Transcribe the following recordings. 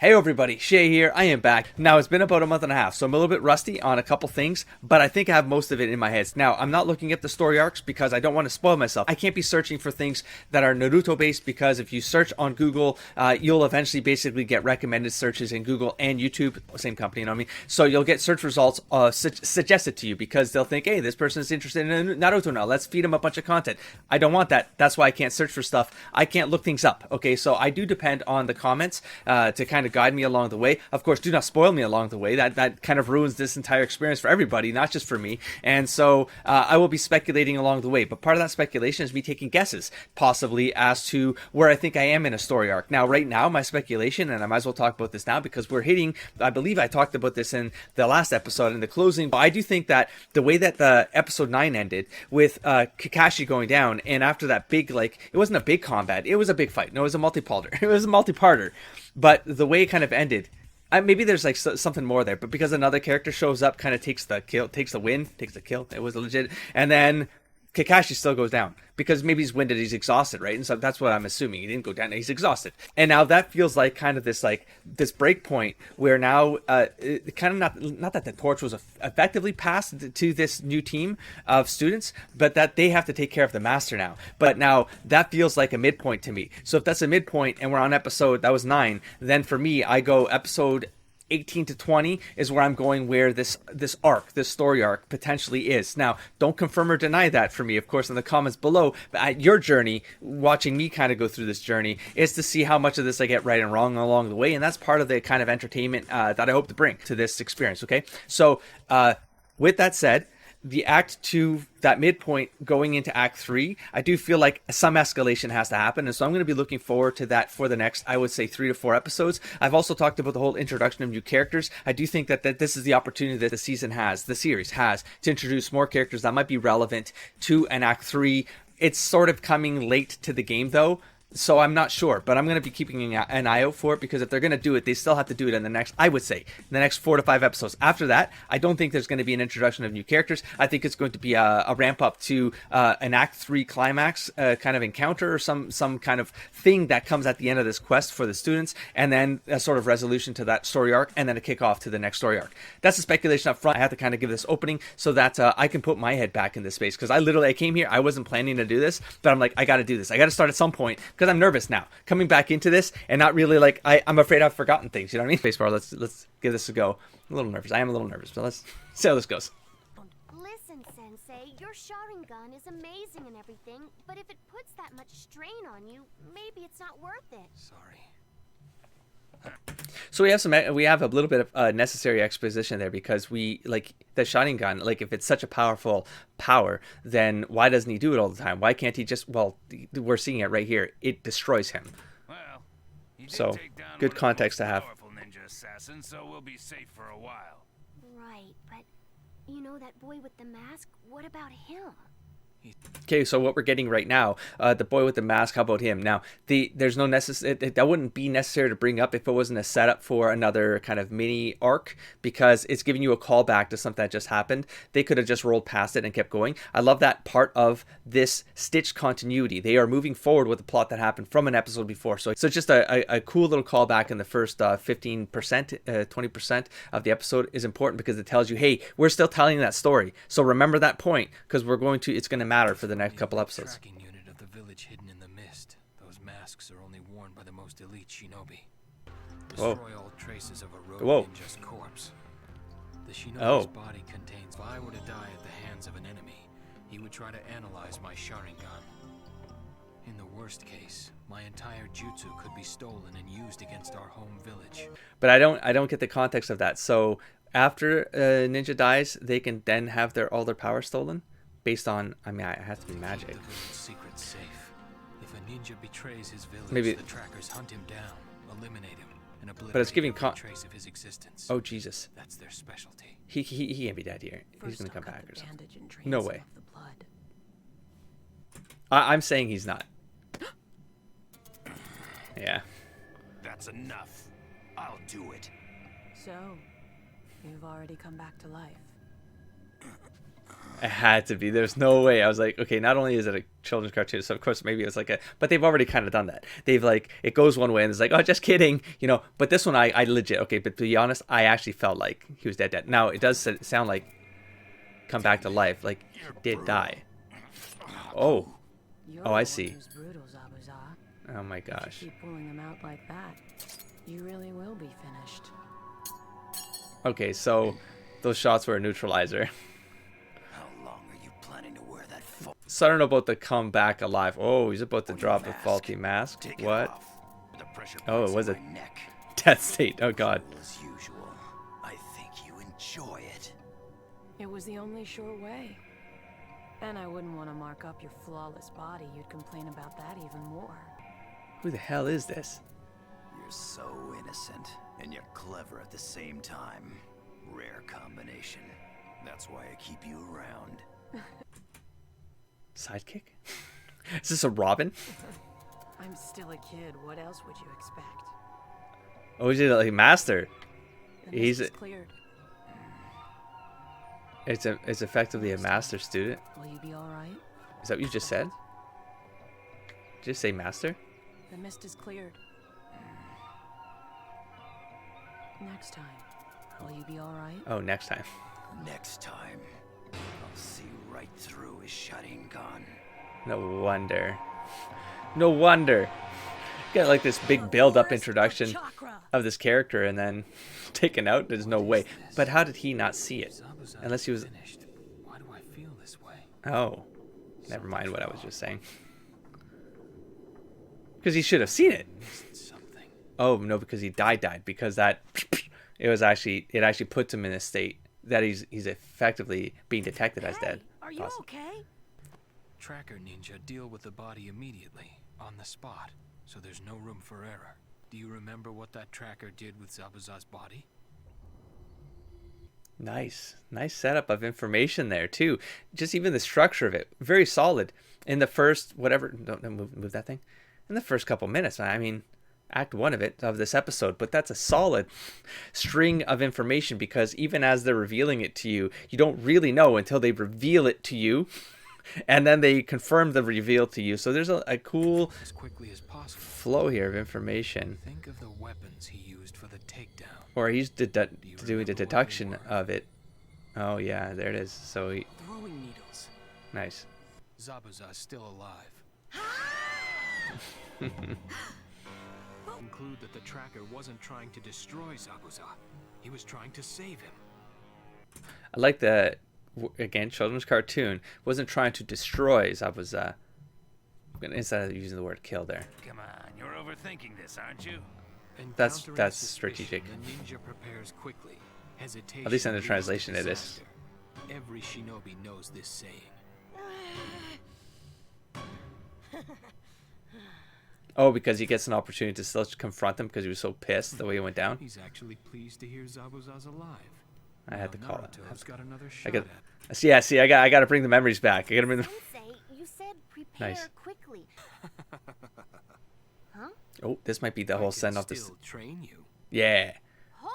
Hey everybody, Shay here. I am back. Now, it's been about a month and a half, so I'm a little bit rusty on a couple things, but I think I have most of it in my head. Now, I'm not looking at the story arcs because I don't want to spoil myself. I can't be searching for things that are Naruto based because if you search on Google, you'll eventually basically get recommended searches in Google and YouTube, same company, you know what I mean? So you'll get search results suggested to you because they'll think, hey, this person is interested in Naruto now. Let's feed them a bunch of content. I don't want that. That's why I can't search for stuff. I can't look things up, okay? So I do depend on the comments to kind of guide me along the way. Of course, do not spoil me along the way. That kind of ruins this entire experience for everybody, not just for me. And so I will be speculating along the way. But part of that speculation is me taking guesses, possibly as to where I think I am in a story arc. Now, right now, my speculation, and I might as well talk about this now because we're hitting, I believe I talked about this in the last episode in the closing, but I do think that the way that the episode 9 ended with Kakashi going down, and after that big, like, it wasn't a big combat, it was a big fight. No, it was a multi-parter. It was a multi-parter. But the way it kind of ended, maybe there's like something more there, but because another character shows up, kind of takes the kill, takes the win, takes the kill. It was legit. And then Kakashi still goes down because maybe he's winded, he's exhausted, right? And so that's what I'm assuming. He didn't go down, he's exhausted. And now that feels like kind of this break point where now kind of not that the torch was effectively passed to this new team of students, but that they have to take care of the master now. But now that feels like a midpoint to me. So if that's a midpoint and we're on episode, that was 9, then for me, I go episode 18 to 20 is where I'm going, where this story arc potentially is. Now, don't confirm or deny that for me, of course, in the comments below. But your journey, watching me kind of go through this journey, is to see how much of this I get right and wrong along the way. And that's part of the kind of entertainment that I hope to bring to this experience, okay? So, with that said, the Act 2, that midpoint going into Act 3, I do feel like some escalation has to happen. And so I'm going to be looking forward to that for the next, I would say, 3 to 4 episodes. I've also talked about the whole introduction of new characters. I do think that this is the opportunity that the series has, to introduce more characters that might be relevant to an Act 3. It's sort of coming late to the game, though. So I'm not sure, but I'm going to be keeping an eye out for it because if they're going to do it, they still have to do it in the next, I would say, in the next 4 to 5 episodes. After that, I don't think there's going to be an introduction of new characters. I think it's going to be a ramp up to an Act 3 climax kind of encounter or some kind of thing that comes at the end of this quest for the students, and then a sort of resolution to that story arc, and then a kickoff to the next story arc. That's the speculation up front. I have to kind of give this opening so that I can put my head back in this space because I came here, I wasn't planning to do this, but I'm like, I got to do this. I got to start at some point because I'm nervous now coming back into this and not really like I'm afraid I've forgotten things, you know what I mean? Spacebar, let's give this a go. I'm a little nervous. I am a little nervous, but let's see how this goes. Listen, Sensei, your Sharingan is amazing and everything, but if it puts that much strain on you, maybe it's not worth it. Sorry. So we have a little bit of necessary exposition there because we like the Sharingan. Like if it's such a powerful power, then why doesn't he do it all the time? Why can't he just? Well, we're seeing it right here. It destroys him. Well, so good context to have. Ninja assassin, so we'll be safe for a while. Right, but you know that boy with the mask? What about him? Okay, so what we're getting right now, the boy with the mask, how about him? Now, there's no that wouldn't be necessary to bring up if it wasn't a setup for another kind of mini arc, because it's giving you a callback to something that just happened. They could have just rolled past it and kept going. I love that part of this stitched continuity. They are moving forward with the plot that happened from an episode before. So just a cool little callback in the first 15%, 20% of the episode is important because it tells you, hey, we're still telling that story. So remember that point because it's going to matter for the next couple episodes. Tracking unit of the village hidden in the mist. Those masks are only worn by the most elite shinobi. Destroy all traces of a rogue ninja's corpse. The shinobi's body contains. If I were to die at the hands of an enemy, he would try to analyze my Sharingan. In the worst case, my entire jutsu could be stolen and used against our home village. But I don't get the context of that. So after a ninja dies, they can then have all their power stolen? Based on, I mean, it has to be magic. Secret safe. If a ninja betrays his village, maybe the trackers hunt him down, eliminate him, and obliterate but it's giving every trace of his existence. Oh Jesus! That's their specialty. He can't be dead here. He's gonna come back or something. And No way. I'm saying he's not. Yeah. That's enough. I'll do it. So, you've already come back to life. It had to be. There's no way. I was like, okay, not only is it a children's cartoon, so of course maybe it's like a, but they've already kind of done that. They've like, it goes one way and it's like, oh, just kidding, you know. But this one, I legit, okay, but to be honest, I actually felt like he was dead. Now, it does sound like come back to life, like he did die. Oh. Oh, I see. Oh my gosh. Keep pulling them out like that, you really will be finished. Okay, so those shots were a neutralizer. So I don't know about the come back alive. Oh, he's about to drop a faulty mask. What? Oh, it was a death state. Oh god. As usual, I think you enjoy it. It was the only sure way. And I wouldn't want to mark up your flawless body. You'd complain about that even more. Who the hell is this? You're so innocent, and you're clever at the same time. Rare combination. That's why I keep you around. Sidekick? Is this a Robin? I'm still a kid. What else would you expect? Oh, he's like master. He's cleared. It's effectively a master student. Will you be all right? Is that what you just said? Did you just say master? The mist is cleared. Next time, will you be all right? Oh, next time. Next time, I'll see right through his shutting gun. No wonder. No wonder. Get like this big build-up introduction of this character and then taken out. There's no way. But how did he not see it? Unless he was. Why do I feel this way? Oh, never mind what I was just saying. Because he should have seen it. Something. Oh no, because he died. Because that it actually puts him in a state that he's effectively being detected as dead. Are you okay? Tracker ninja deal with the body immediately, on the spot, so there's no room for error. Do you remember what that tracker did with Zabuza's body? Nice setup of information there too. Just even the structure of it, very solid. In the first don't move that thing. In the first couple minutes, I mean, act one of this episode, but that's a solid string of information because even as they're revealing it to you, you don't really know until they reveal it to you. And then they confirm the reveal to you. So there's a cool as quickly as possible flow here of information. Think of the weapons he used for the takedown. Or he's doing the deduction of it. Oh yeah, there it is. So he throwing needles. Nice. Zabuza's still alive. Conclude that the tracker wasn't trying to destroy Zabuza. He was trying to save him. I like the again, children's cartoon wasn't trying to destroy Zabuza. Instead of using the word kill there. Come on, you're overthinking this, aren't you? That's strategic. The ninja prepares quickly. Hesitation. At least in the translation it is. Every shinobi knows this saying. Oh, because he gets an opportunity to still confront him because he was so pissed the way he went down. He's actually pleased to hear Zabuza's alive. I had to call it. Got another shot I got to bring the memories back. I got to bring them. Sensei, you said prepare quickly. Huh? Oh, this might be the whole send off. This. Train you. Yeah.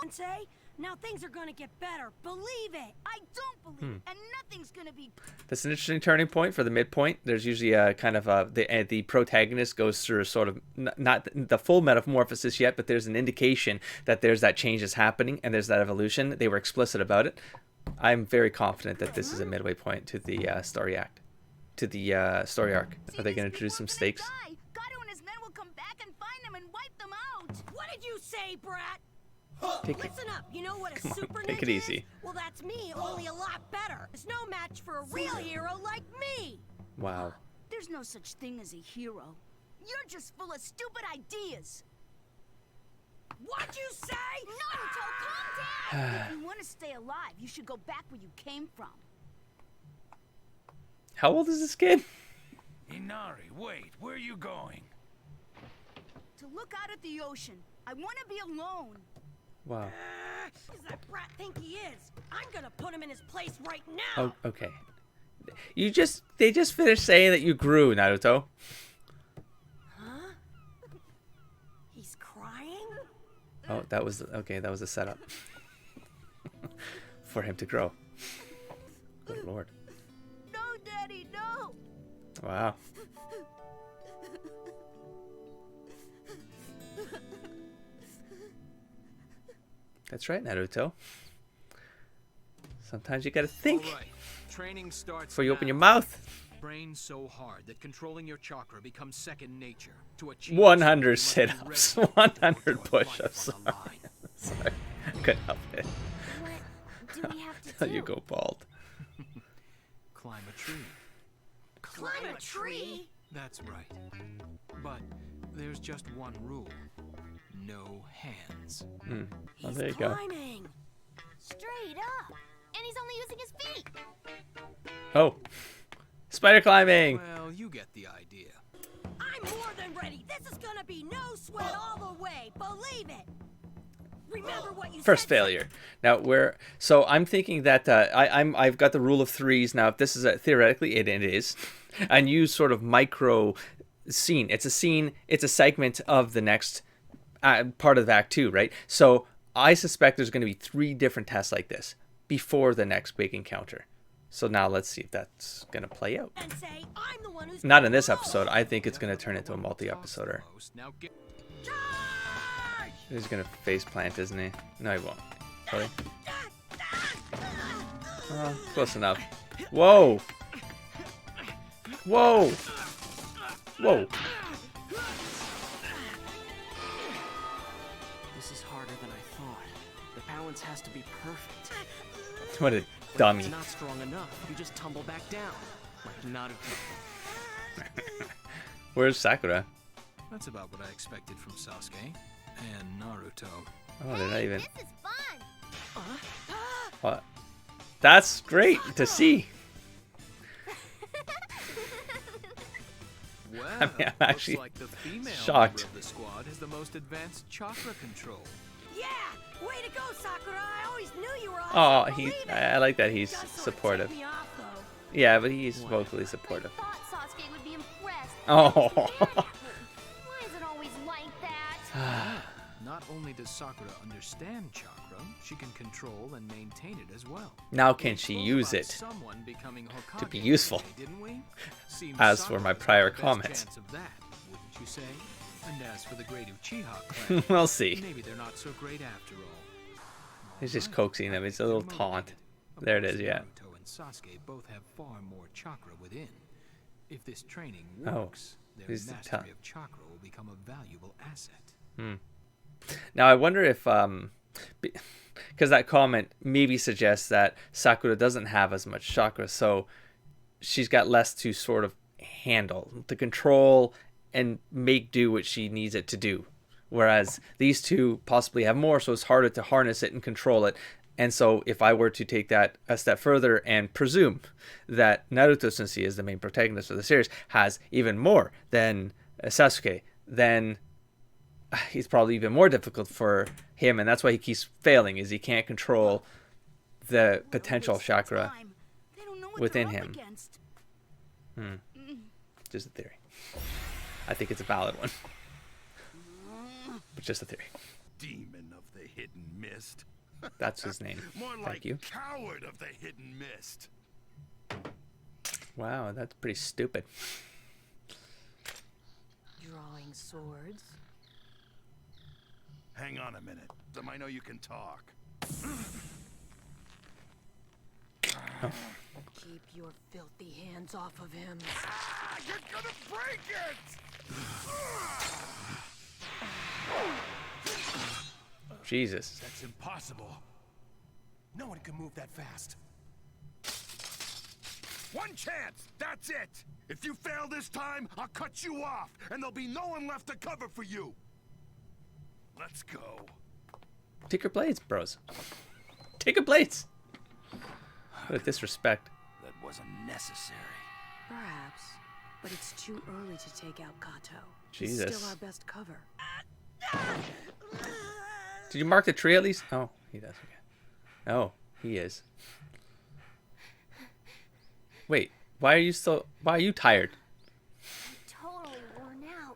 Sensei, now things are gonna get better. Believe it. I don't believe it, and nothing's gonna be. That's an interesting turning point for the midpoint. There's usually a kind of the protagonist goes through a sort of not the full metamorphosis yet, but there's an indication that there's that change is happening and there's that evolution. They were explicit about it. I'm very confident that this is a midway point to the story arc. Are they going to introduce some stakes? Gato and his men will come back and find them and wipe them out. What did you say, brat? Listen up, you know what a super take ninja it easy. Is? Well, that's me, only a lot better. There's no match for a real hero like me. Wow. There's no such thing as a hero. You're just full of stupid ideas. What'd you say? Naruto, calm down! If you want to stay alive, you should go back where you came from. How old is this kid? Inari, wait, where are you going? To look out at the ocean. I want to be alone. Wow. Who does that brat think he is? I'm gonna put him in his place right now. Oh, okay. They just finished saying that you grew, Naruto. Huh? He's crying? Oh, that was the setup for him to grow. Good lord. Wow. That's right, Naruto. Sometimes you gotta think Training starts before you open now. your mouth. Brain so hard that controlling your chakra becomes second nature. To achieve 100 this, you must be sit-ups, ready 100 to put push-ups. life on the line. Sorry, couldn't help it. What do we have to Till do? you go bald. Climb a tree. Climb a tree? That's right. But there's just one rule. No hands. Oh, there you go. Climbing. Straight up. And he's only using his feet. Oh, spider climbing. Well, you get the idea. I'm more than ready. This is gonna be no sweat all the way. Believe it. Remember what you First said. failure. Now so I'm thinking that I've got the rule of threes. Now, if this is theoretically it is, and use sort of micro scene. It's a scene. It's a segment of the next part of Act 2, right? So I suspect there's going to be 3 different tests like this before the next big encounter. So now let's see if that's going to play out. And say, I'm the one who's Not in this episode. I think it's going to turn into a multi-episoder. Now get He's going to face plant, isn't he? No, he won't. Will he? Close enough. Whoa! Whoa! Whoa! This is harder than I thought. The balance has to be perfect. What a If dummy. it's not strong enough, you just tumble back down. Like Naruto. Where's Sakura? That's about what I expected from Sasuke and Naruto. Oh, they're not even... This is fun. What? That's great to see. Well, I mean, I'm actually looks like the female shocked. member of the squad has the most advanced chakra control. Yeah! Way to go, Sakura! I always knew you were Oh, awesome. he. Believe it. I like that he's Does sorta supportive. tick me off, though. Yeah, but he's vocally supportive. I thought Sasuke would be impressed. Oh. Why is it always like that? Not only does Sakura understand chakra, she can control and maintain it as well. Now can We she spoke use about it? someone becoming to be Hokage useful? today, didn't we? Seems As for my Sakura's got prior the best comments. chance of that, wouldn't you say? And as for the great Uchiha clan, We'll see. maybe they're not so great after all. He's just Alright, coaxing them. It's a little you're taunt. motivated. Of There it course, is, yeah. Naruto and Sasuke both have far more chakra within. If this training Oh, works, their he's the mastery of chakra will become a valuable asset. Now I wonder if because that comment maybe suggests that Sakura doesn't have as much chakra, so she's got less to sort of handle, to control and make do what she needs it to do. Whereas these two possibly have more, so it's harder to harness it and control it. And so if I were to take that a step further and presume that Naruto, since he is the main protagonist of the series, has even more than Sasuke, then he's probably even more difficult for him, and that's why he keeps failing, is he can't control the potential chakra They don't know what within they're up him. against. Just a theory. I think it's a valid one. But just a theory. Demon of the hidden mist. That's his name. More Thank like you. coward of the hidden mist. Wow, that's pretty stupid. Drawing swords. Hang on a minute. I know you can talk. Keep your filthy hands off of him. Ah, you're gonna break it! Jesus. That's impossible. No one can move that fast. One chance! That's it! If you fail this time, I'll cut you off, and there'll be no one left to cover for you. Let's go. Take your blades, bros. Take your blades. What a disrespect. That wasn't necessary. Perhaps, but it's too early to take out Kato. Jesus. He's still our best cover. Did you mark the tree at least? Oh, he does. Okay. Oh, he is. Wait, why are you tired? Totally worn out.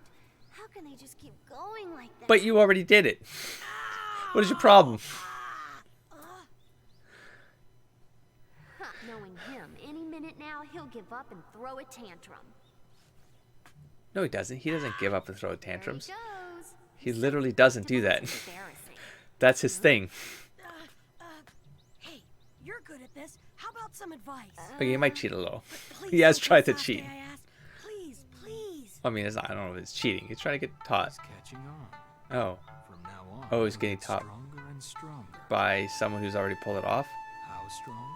How can they just keep going like that? But you already did it. What is your problem? Knowing him, any minute now he'll give up and throw a tantrum. No, he doesn't. He doesn't give up and throw tantrums. There he goes. He literally doesn't do that. That's embarrassing. That's his thing. Hey, you're good at this. How about some advice? Okay, he might cheat a little. Please He has don't tried to Sasuke, cheat. I asked. Please, please. I mean, it's not, I don't know if it's cheating. He's trying to get taught. He's catching on. Oh, From now on, Oh, he's he'll getting get taught. stronger and stronger. by someone who's already pulled it off. How strong?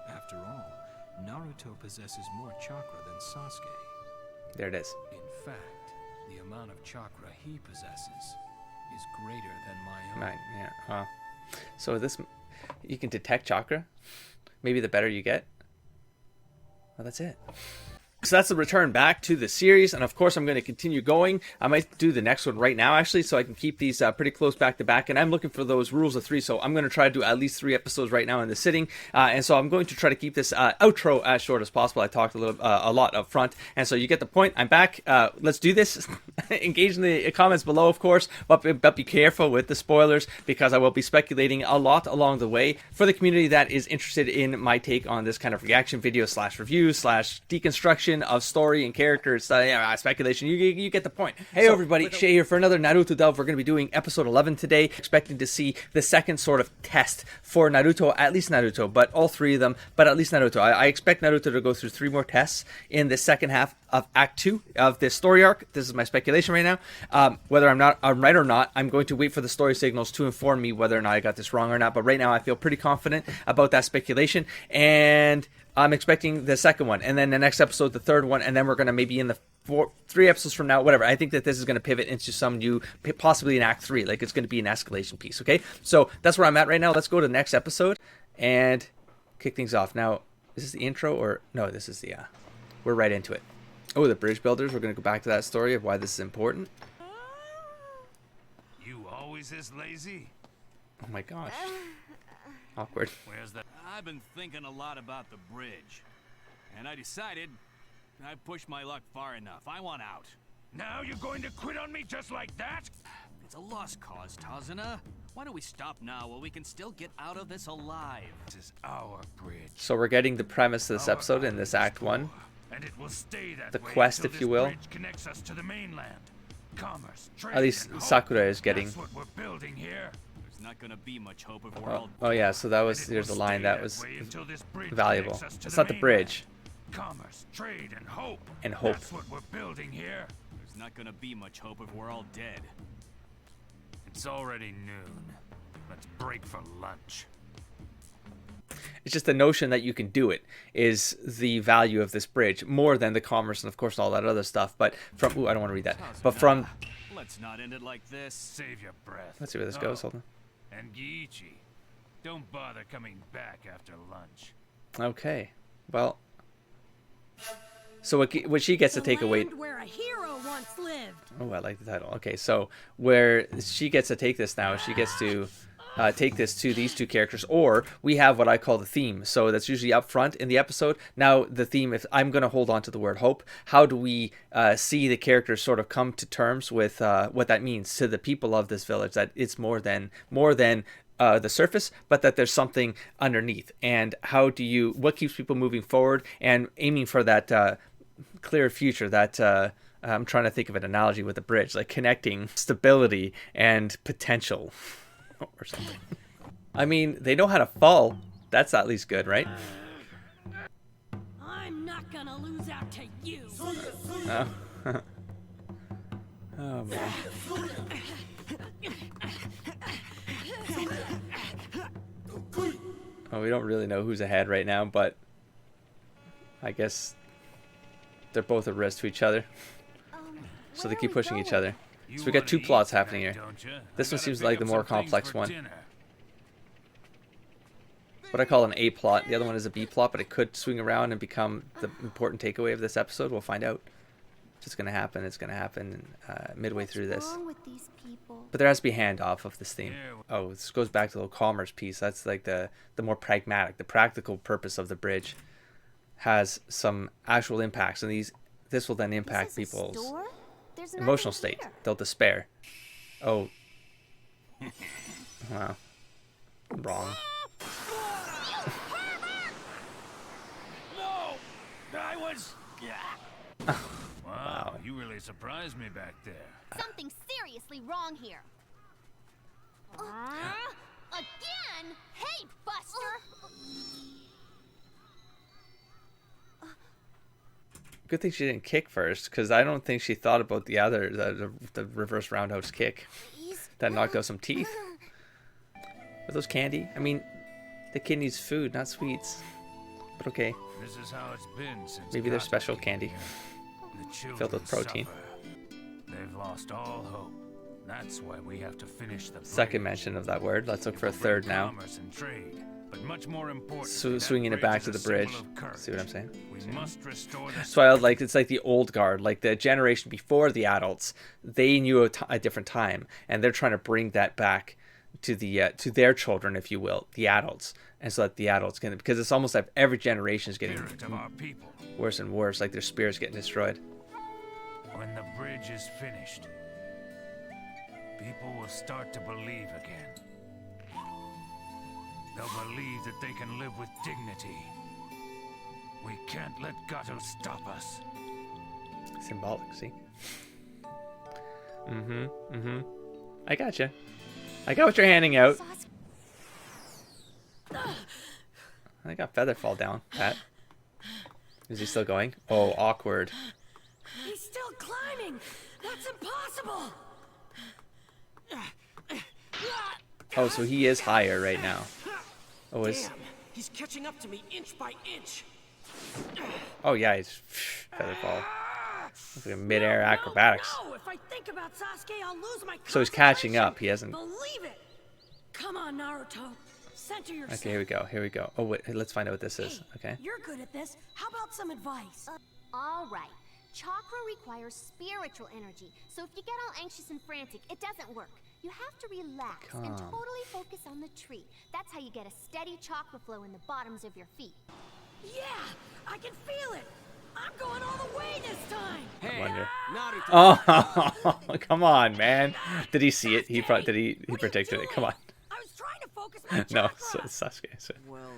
After all, Naruto possesses more chakra than Sasuke. There it is. In fact, the amount of chakra he possesses is greater than my own. Right, yeah. So this, you can detect chakra. Maybe the better you get. Well, that's it. So that's the return back to the series, and of course I'm going to continue going. I might do the next one right now, actually, so I can keep these pretty close back to back, and I'm looking for those rules of 3, so I'm going to try to do at least 3 episodes right now in the sitting, and so I'm going to try to keep this outro as short as possible. I talked a lot up front, and so you get the point. I'm back. Let's do this. Engage in the comments below, of course, but be careful with the spoilers, because I will be speculating a lot along the way. For the community that is interested in my take on this kind of reaction video / review / deconstruction of story and characters, speculation, you get the point. Hey everybody, Shay here for another Naruto Delve. We're going to be doing episode 11 today, expecting to see the second sort of test for Naruto, at least Naruto, but all 3 of them, but at least Naruto. I expect Naruto to go through 3 more tests in the second half of Act 2 of this story arc. This is my speculation right now. Whether I'm right or not, I'm going to wait for the story signals to inform me whether or not I got this wrong or not, but right now I feel pretty confident about that speculation, and I'm expecting the second one, and then the next episode, the third one, and then we're going to maybe in the 3 episodes from now, whatever. I think that this is going to pivot into some new, possibly in Act 3, like it's going to be an escalation piece, okay? So that's where I'm at right now. Let's go to the next episode and kick things off. Now, is this the intro or... No, this is the... we're right into it. Oh, the bridge builders. We're going to go back to that story of why this is important. You always this lazy? Oh my gosh. Awkward. Where's the... I've been thinking a lot about the bridge, and I decided I've pushed my luck far enough. I want out. Now you're going to quit on me just like that? It's a lost cause, Tazuna. Why don't we stop now while we can still get out of this alive? This is our bridge. So we're getting the premise of this episode in this Act 1. And it will stay that The way quest, until if you this will. bridge connects us to the mainland. Commerce, trade, At least and hope. Sakura is getting... That's what we're building here. There's not gonna be much hope if we're all Oh yeah, so that was... And it There's a will line stay that was way until this bridge valuable. connects us to It's not the mainland. bridge. Commerce, trade, and hope. And hope. That's what we're building here. There's not gonna be much hope if we're all dead. It's already noon. Let's break for lunch. It's just the notion that you can do it is the value of this bridge, more than the commerce and of course all that other stuff. But from... Ooh, I don't want to read that. But from... Let's not end it like this. Save your breath. Let's see where this goes. Hold on. And Giichi, don't bother coming back after lunch. Okay. Well... So what she gets to take away... Land where a hero once lived. Oh, I like the title. Okay, so where she gets to take this now, she gets to take this to these 2 characters, or we have what I call the theme. So that's usually up front in the episode. Now, the theme, if I'm going to hold on to the word hope, how do we see the characters sort of come to terms with what that means to the people of this village, that it's more than the surface, but that there's something underneath. And how do you... What keeps people moving forward and aiming for that... clear future, that I'm trying to think of an analogy with a bridge, like connecting stability and potential or something. I mean, they know how to fall. That's at least good, right? I'm not gonna lose out to you. Oh, oh man. Oh, we don't really know who's ahead right now, but I guess they're both at risk to each other, so they keep pushing each other. So we got 2 plots happening here. This one seems like the more complex one. What I call an A plot. The other one is a B plot, but it could swing around and become the important takeaway of this episode. We'll find out. It's just gonna happen. It's gonna happen midway through this. What's wrong with these people? But there has to be a handoff of this theme. Oh, this goes back to the commerce piece. That's like the more pragmatic, the practical purpose of the bridge. Has some actual impacts, and this will then impact people's emotional state. Here. They'll despair. Oh. Wow. Wrong. No! I was... Wow, you really surprised me back there. Something seriously wrong here. Again? Hey, Buster! Good thing she didn't kick first, because I don't think she thought about the other, the reverse roundhouse kick that knocked out some teeth. Are those candy? I mean, the kid needs food, not sweets. But okay. This is how it's been since Maybe they're special candy. The Filled with protein. Suffer. They've lost all hope. That's why we have to finish the Second mention of that word. Let's look for a third now. Commerce and trade, but much more important, Swinging it back to the bridge. See what I'm saying? We must restore the So I like, it's like the old guard, like the generation before the adults. They knew a different time, and they're trying to bring that back to the to their children, if you will, the adults, and so that the adults can, because it's almost like every generation is getting of our people. worse and worse, like their spirits getting destroyed. When the bridge is finished, people will start to believe again. They'll believe that they can live with dignity. We can't let Gato stop us. Symbolic, see? I gotcha. I got what you're handing out. I got feather fall down, Pat. Is he still going? Oh, awkward. He's still climbing. That's impossible. Oh, so he is higher right now. Oh, is... Damn, he's catching up to me inch by inch. Oh yeah, he's feather fall. Looks like mid-air acrobatics. No, if I think about Sasuke, I'll lose my So he's catching up. He hasn't. Believe it. Come on, Naruto. Center yourself. Okay, here we go. Here we go. Oh wait, let's find out what this is. Okay. You're good at this. How about some advice? All right. Chakra requires spiritual energy, so if you get all anxious and frantic, it doesn't work. You have to relax and Calm. totally focus on the tree. That's how you get a steady chakra flow in the bottoms of your feet. Yeah, I can feel it. I'm going all the way this time. I wonder. Naruto. Oh, come on, man. Did he see it? He predicted it. Come on. I was trying to focus my No, chakra. it's Sasuke. So Well,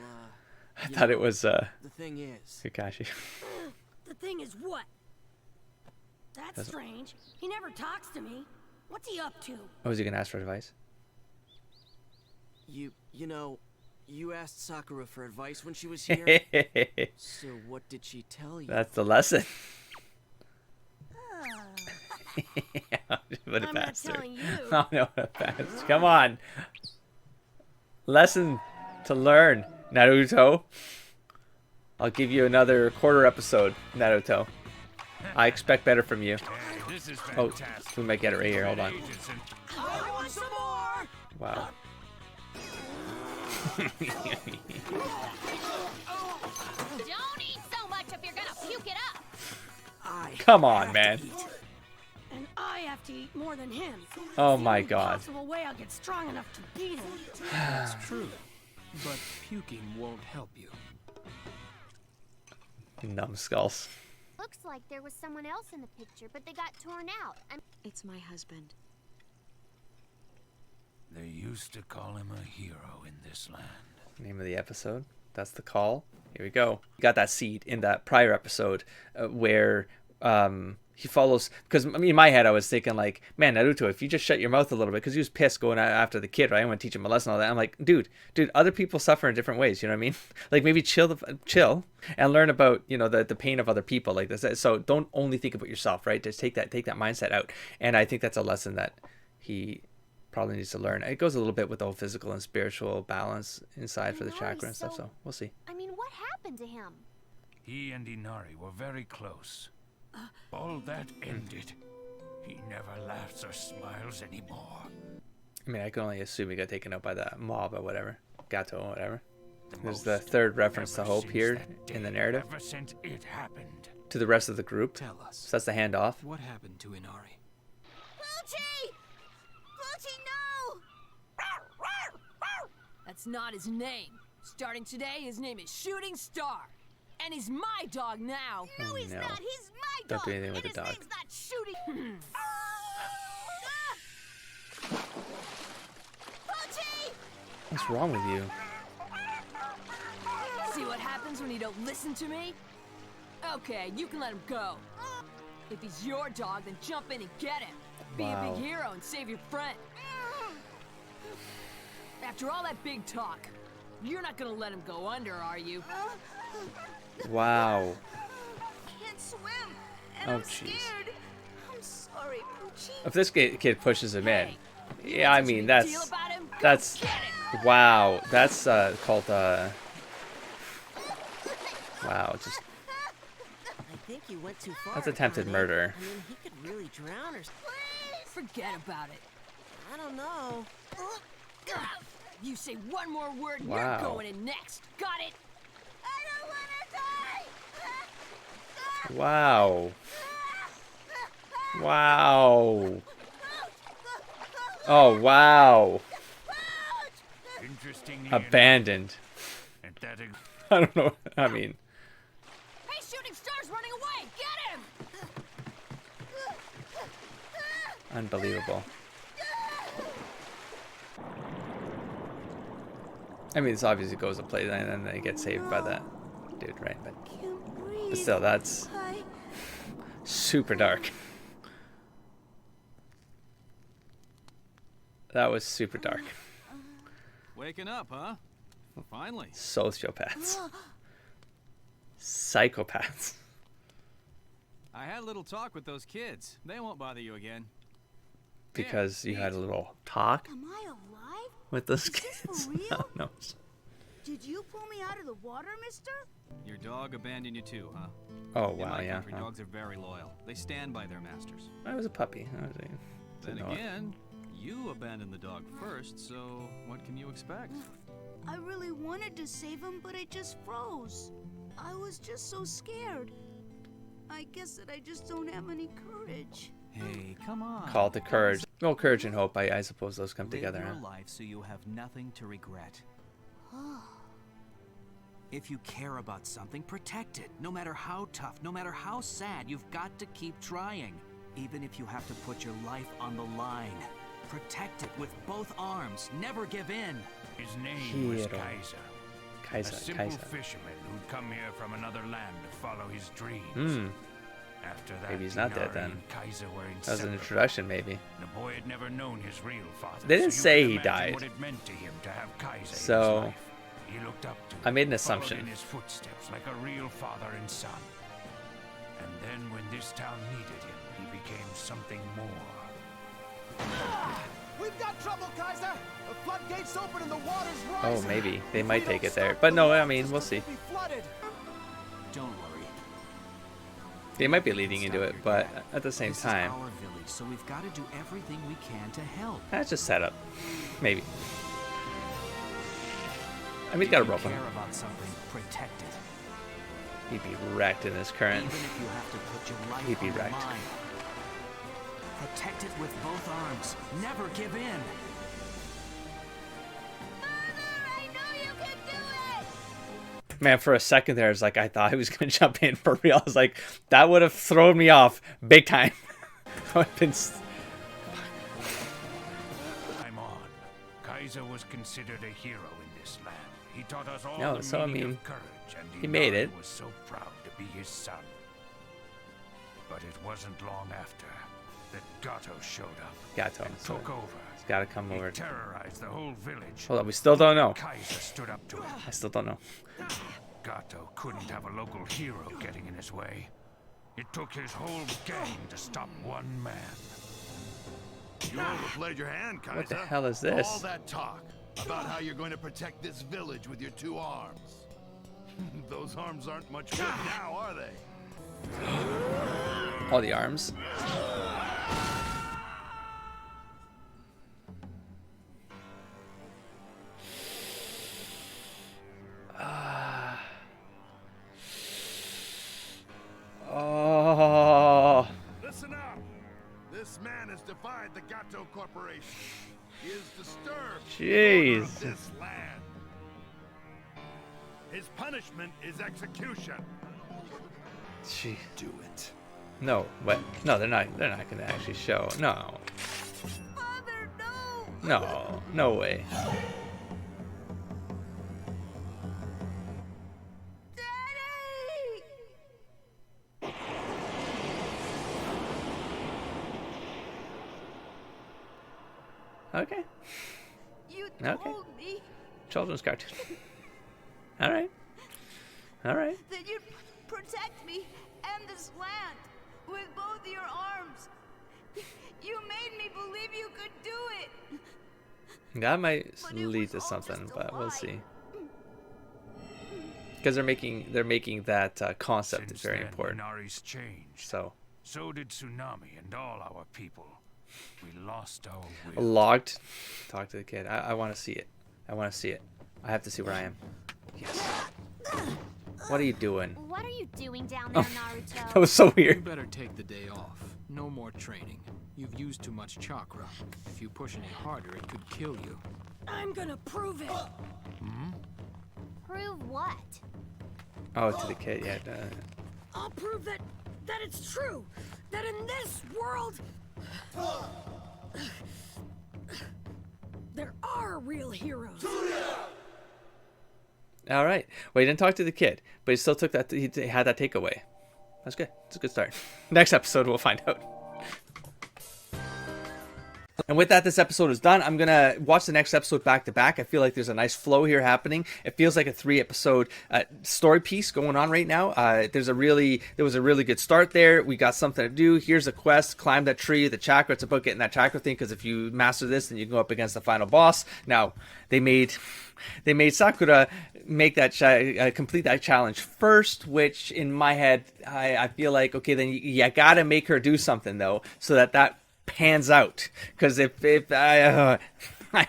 I thought it was the thing is, Kakashi. The thing is what? That's strange. He never talks to me. What's he up to? Oh, is he gonna ask for advice? you know, you asked Sakura for advice when she was here. So what did she tell you? That's the lesson. What a I'm not bastard. telling you. Oh no, what a bastard. Come on. Lesson to learn, Naruto. I'll give you another quarter episode, Naruto. I expect better from you. This is Oh, fantastic. we might get it right here. Hold on. I want some more. Wow. Don't eat so much if you're gonna puke it up. Come on, man. And I have to eat more than him. Oh It's the my only God. possible way I'll get strong enough to beat him. That's true. But puking won't help you. Numbskulls. Looks like there was someone else in the picture, but they got torn out. It's my husband. They used to call him a hero in this land. Name of the episode. That's the call. Here we go. You got that seed in that prior episode where he follows, because I mean, in my head I was thinking like, man, Naruto, if you just shut your mouth a little bit, because he was pissed going after the kid, right? I want to teach him a lesson, all that. I'm like, dude, other people suffer in different ways. You know what I mean? Like maybe chill and learn about, you know, the pain of other people like this. So don't only think about yourself, right? Just take that mindset out. And I think that's a lesson that he probably needs to learn. It goes a little bit with the whole physical and spiritual balance inside for the chakra and stuff. So we'll see. I mean, what happened to him? He and Inari were very close. All that ended. He never laughs or smiles anymore. I mean, I can only assume he got taken out by the mob or whatever. Gato or whatever. There's the third reference to hope here in the narrative. Ever since it happened. To the rest of the group. Tell us. So that's the handoff. What happened to Inari? Poochie! Poochie, no! That's not his name. Starting today, his name is Shooting Star. And he's my dog now. No, he's No. not. He's my Don't dog. do anything with and the his dog. name's not Shooting. Poochie! What's wrong with you? See what happens when you don't listen to me? Okay, you can let him go. If he's your dog, then jump in and get him. Be a Wow. big hero and save your friend. After all that big talk, you're not gonna let him go under, are you? Wow. Can't swim, and Oh, I'm jeez. scared. I'm sorry, Poochie. If this kid pushes him in, You yeah, I made such a mean big deal about him. Go that's get him. wow. That's called wow. Just I think you went too far. that's attempted Connie. murder. I mean, he could really drown or. Forget about it. I don't know. You say one more word, Wow. you're going in next. Got it? I don't want to die. Wow. Wow. Oh wow. Interestingly Abandoned. enough, at that I don't know. I mean, Hey, shooting stars running away. Get him. unbelievable. I mean, this obviously goes to play, and then they get saved by that dude, right? But still, that's super dark. That was super dark. Waking up, huh? Finally. Sociopaths. Psychopaths. I had a little talk with those kids. They won't bother you again. Because you had a little talk Am I alive? with those Is this kids. for real? No. Did you pull me out of the water, mister? Your dog abandoned you too, huh? Oh, In wow, my yeah. country, Oh. dogs are very loyal. They stand by their masters. I was a puppy. Then again, you abandoned the dog first, so what can you expect? I really wanted to save him, but I just froze. I was just so scared. I guess that I just don't have any courage. Hey, come on. Call to courage. Well, courage and hope, I suppose those come together. Live Huh? your life so you have nothing to regret. If you care about something, protect it. No matter how tough, no matter how sad, you've got to keep trying. Even if you have to put your life on the line. Protect it with both arms. Never give in. His name was Hero. Kaiser. A simple Kaiser. fisherman who'd come here from another land to follow his dreams. Hmm. After that, Maybe he's not dead Inari then. and Kaiser were That was an inseparable. introduction, maybe. The boy had never known his real father. They didn't so you say can he imagine died. What it meant to him to have Kaiser So, in his life. He looked up to I made an him, followed assumption. in his footsteps like a real father and son. And then when this town needed him, he became something more. We've got trouble, Kaiser. The floodgates open and the water's Oh, rising. maybe. They If might we take don't it there. stop, But the no, I water mean, we'll system see. will be flooded. Don't worry. They might be leading into Stop it, your but dad. at the same This time, is our village, so we've got to do everything we can to help. that's just setup. Maybe. I mean, you If gotta you rope him. care about something, protect it. He'd be wrecked in this current. Even if you have to put your life He'd be on the wrecked. line. Protect it with both arms. Never give in. I know you can do it! Man, for a second there, it's like I thought he was gonna jump in for real. I was like, that would have thrown me off big time. I would have been. I'm on. Kaiser was considered a hero in this land. He taught us all No, the so, I meaning mean, of courage, and he made Inari it. was so proud to be his son. But it wasn't long after that Gato showed up Gato, and so took over. He's gotta come He over. terrorized the whole village. Hold on, we still don't know. Kaiser stood up to him. I still don't know. Gato couldn't have a local hero getting in his way. It took his whole gang to stop one man. You overplayed your hand, Kaiser. What the hell is this? All that talk about how you're going to protect this village with your 2 arms. Those arms aren't much good now, are they? All the arms. Oh. Listen up. This man has defied the Gato Corporation. He is disturbed the order of Jeez. this land. His punishment is execution. Gee. Do it. No, what? No, they're not. They're not gonna actually show. No. Father, no! No. No way. Daddy! Okay. told me Children's cartoon. All right. All right. that you'd protect me and this land with both your arms. You made me believe you could do it. That might But it lead was to all something, just a but we'll lie. see. Because they're making that concept Since very then, important. Inari's changed. So So did Tsunami and all our people. We lost our will. logged. Talk to the kid. I want to see it. I want to see it. I have to see where I am. Yes. What are you doing? What are you doing down there, Naruto? That was so You weird. better take the day off. No more training. You've used too much chakra. If you push any harder, it could kill you. I'm gonna prove it. Prove what? Oh, to the kid. Yeah. I'll prove that it's true. That in this world there are real heroes. All right. Well, he didn't talk to the kid, but he still took that. He had that takeaway. That's good. It's a good start. Next episode, we'll find out. And with that, this episode is done. I'm going to watch the next episode back to back. I feel like there's a nice flow here happening. It feels like a 3-episode story piece going on right now. There was a really good start there. We got something to do. Here's a quest. Climb that tree. The chakra. It's about getting that chakra thing, because if you master this, then you can go up against the final boss. Now, they made Sakura make that complete that challenge first, which in my head, I feel like, okay, then you got to make her do something, though, so that pans out, because if I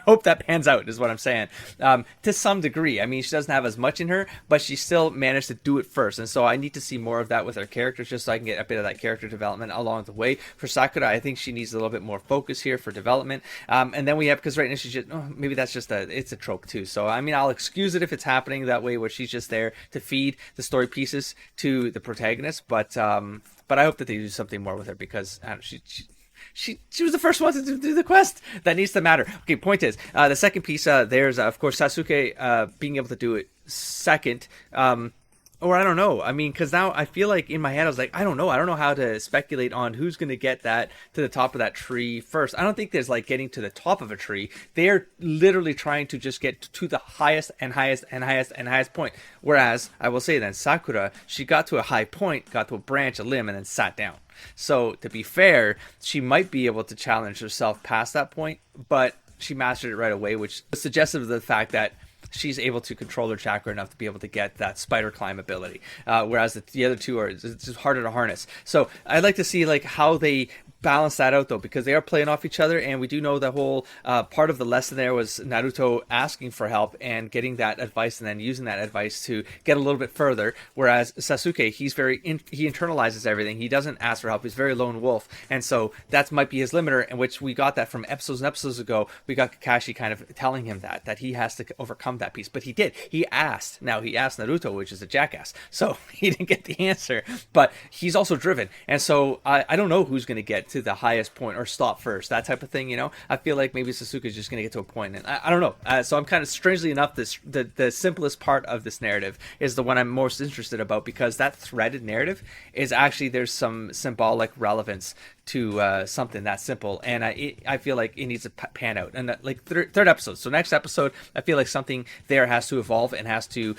hope that pans out is what I'm saying, to some degree. I mean, she doesn't have as much in her, but she still managed to do it first, and so I need to see more of that with her characters, just so I can get a bit of that character development along the way. For Sakura, I think she needs a little bit more focus here for development, and then we have, because right now she's just, maybe that's just it's a trope too, so I mean, I'll excuse it if it's happening that way, where she's just there to feed the story pieces to the protagonist, but I hope that they do something more with her, because I don't know, she was the first one to do the quest. That needs to matter. Okay, point is, the second piece, there's, of course, Sasuke being able to do it second. Or I don't know. I mean, because now I feel like in my head I was like, I don't know how to speculate on who's going to get that to the top of that tree first. I don't think there's like getting to the top of a tree. They're literally trying to just get to the highest and highest and highest and highest point. Whereas I will say then Sakura, she got to a high point, got to a branch, a limb, and then sat down. So to be fair, she might be able to challenge herself past that point, but she mastered it right away, which is suggestive of the fact that she's able to control her chakra enough to be able to get that spider climb ability, whereas the other two it's just harder to harness. So I'd like to see like how they balance that out, though, because they are playing off each other, and we do know the whole part of the lesson there was Naruto asking for help and getting that advice, and then using that advice to get a little bit further, whereas Sasuke, he internalizes everything. He doesn't ask for help. He's very lone wolf, and so that might be his limiter, in which we got that from episodes and episodes ago. We got Kakashi kind of telling him that he has to overcome that piece, but he did. He asked Naruto, which is a jackass, so he didn't get the answer, but he's also driven, and so I don't know who's going to get to the highest point or stop first, that type of thing, you know. I feel like maybe Sasuke is just going to get to a point, and I don't know. So I'm kind of, strangely enough, the simplest part of this narrative is the one I'm most interested about, because that threaded narrative is actually, there's some symbolic relevance to something that simple, and I feel like it needs to pan out, and like third episode. So next episode, I feel like something there has to evolve and has to.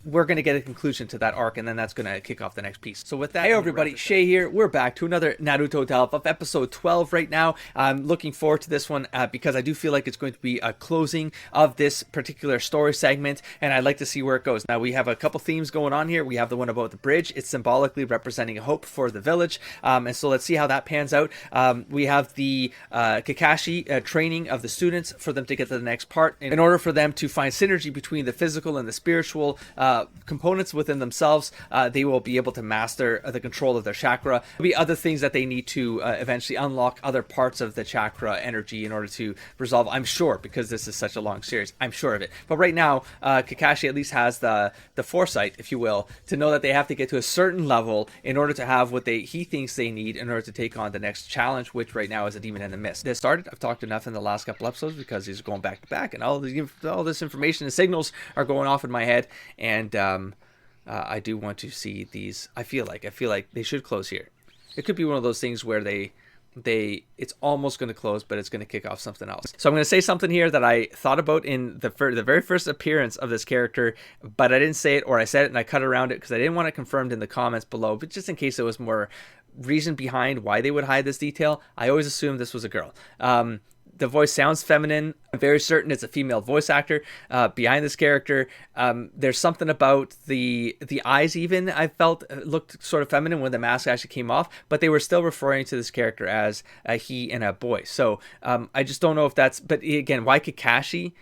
We're going to get a conclusion to that arc, and then that's going to kick off the next piece. So with that, hey everybody, Shay here. We're back to another Naruto delve of episode 12 right now. I'm looking forward to this one because I do feel like it's going to be a closing of this particular story segment, and I'd like to see where it goes. Now, we have a couple themes going on here. We have the one about the bridge. It's symbolically representing hope for the village, and so let's see how that pans out. We have the Kakashi training of the students for them to get to the next part, in order for them to find synergy between the physical and the spiritual components within themselves. They will be able to master the control of their chakra. There'll be other things that they need to eventually unlock other parts of the chakra energy in order to resolve, I'm sure, because this is such a long series. I'm sure of it. But right now, Kakashi at least has the foresight, if you will, to know that they have to get to a certain level in order to have what he thinks they need in order to take on the next challenge, which right now is a demon in the mist. This started, I've talked enough in the last couple episodes because he's going back to back, and all this information and signals are going off in my head, and I do want to see these. I feel like they should close here. It could be one of those things where they it's almost going to close, but it's going to kick off something else. So I'm going to say something here that I thought about in the very first appearance of this character, but I didn't say it, or I said it and I cut around it because I didn't want it confirmed in the comments below, but just in case there was more reason behind why they would hide this detail. I always assumed this was a girl. The voice sounds feminine. I'm very certain it's a female voice actor behind this character. There's something about the eyes even I felt looked sort of feminine when the mask actually came off, but they were still referring to this character as a he and a boy. So I just don't know if that's, but again, why Kakashi?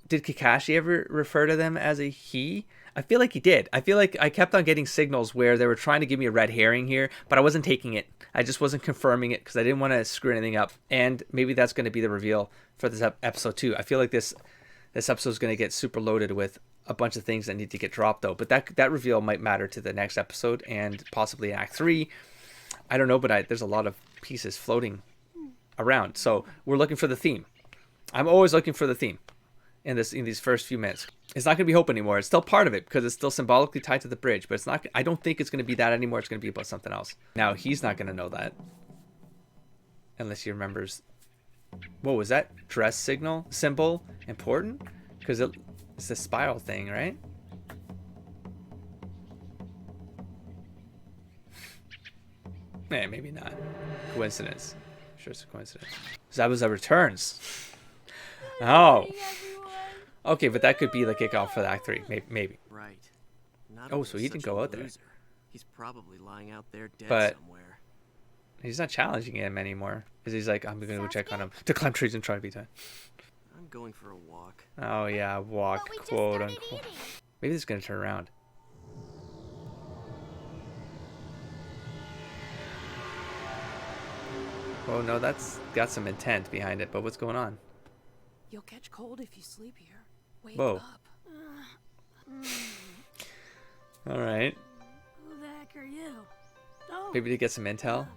Did Kakashi ever refer to them as a he? I feel like he did. I feel like I kept on getting signals where they were trying to give me a red herring here, but I wasn't taking it. I just wasn't confirming it because I didn't want to screw anything up. And maybe that's going to be the reveal for this episode too. I feel like this episode is going to get super loaded with a bunch of things that need to get dropped though. But that reveal might matter to the next episode and possibly Act 3. I don't know, but there's a lot of pieces floating around. So we're looking for the theme. I'm always looking for the theme in these first few minutes. It's not going to be hope anymore. It's still part of it because it's still symbolically tied to the bridge, but it's not. I don't think it's going to be that anymore. It's going to be about something else. Now he's not going to know that unless he remembers. What was that dress symbol important? Because it's the spiral thing, right? Eh, maybe not. Coincidence. Sure, it's a coincidence. Zabuza returns. Oh. Okay, but that could be the kickoff for the Act 3. Maybe. Right. Oh, so he didn't go out there. He's probably lying out there dead but somewhere. He's not challenging him anymore. Because he's like, I'm going to go check on him. To climb trees and try to beat time. I'm going for a walk. Oh, yeah, walk, quote unquote. Maybe this is going to turn around. Oh, no, that's got some intent behind it. But what's going on? You'll catch cold if you sleep here. Wake Whoa. up. All right. Who the heck are you? Oh, Maybe to get some intel.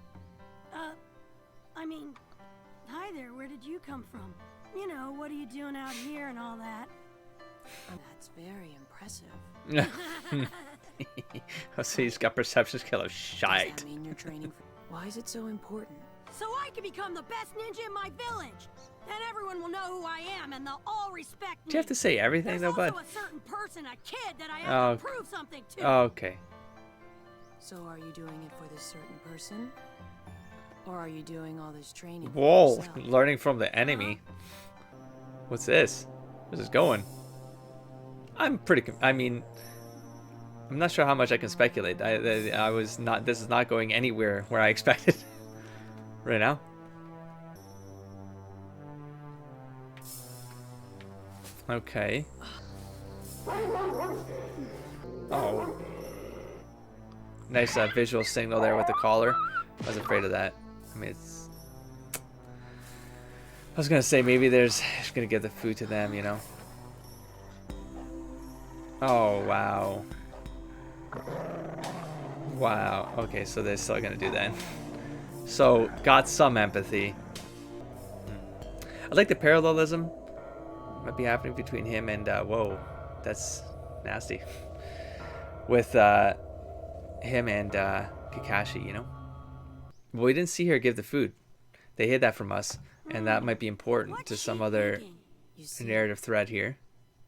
I mean, hi there, where did you come from? You know, what are you doing out here and all that? That's very impressive. So he's got perception skill of shite. Does that mean you're training for... Why is it so important? So I can become the best ninja in my village. Then everyone will know who I am and they'll all respect me. Do you have to say everything though, bud? There's also a certain person, a kid, that I have to prove something to. Okay. So are you doing it for this certain person? Or are you doing all this training for Whoa, yourself? learning from the enemy. What's this? Where's this going? I'm not sure how much I can speculate. I was not, this is not going anywhere where I expected right now. Okay. Oh. Nice visual signal there with the collar. I was afraid of that. I mean, it's... I was gonna say maybe there's gonna give the food to them, you know. Oh, wow. Wow. Okay, so they're still gonna do that. So, got some empathy. I like the parallelism might be happening between him and whoa, that's nasty. With him and Kakashi, you know. Well, we didn't see her give the food. They hid that from us, and that might be important to some other narrative thread here.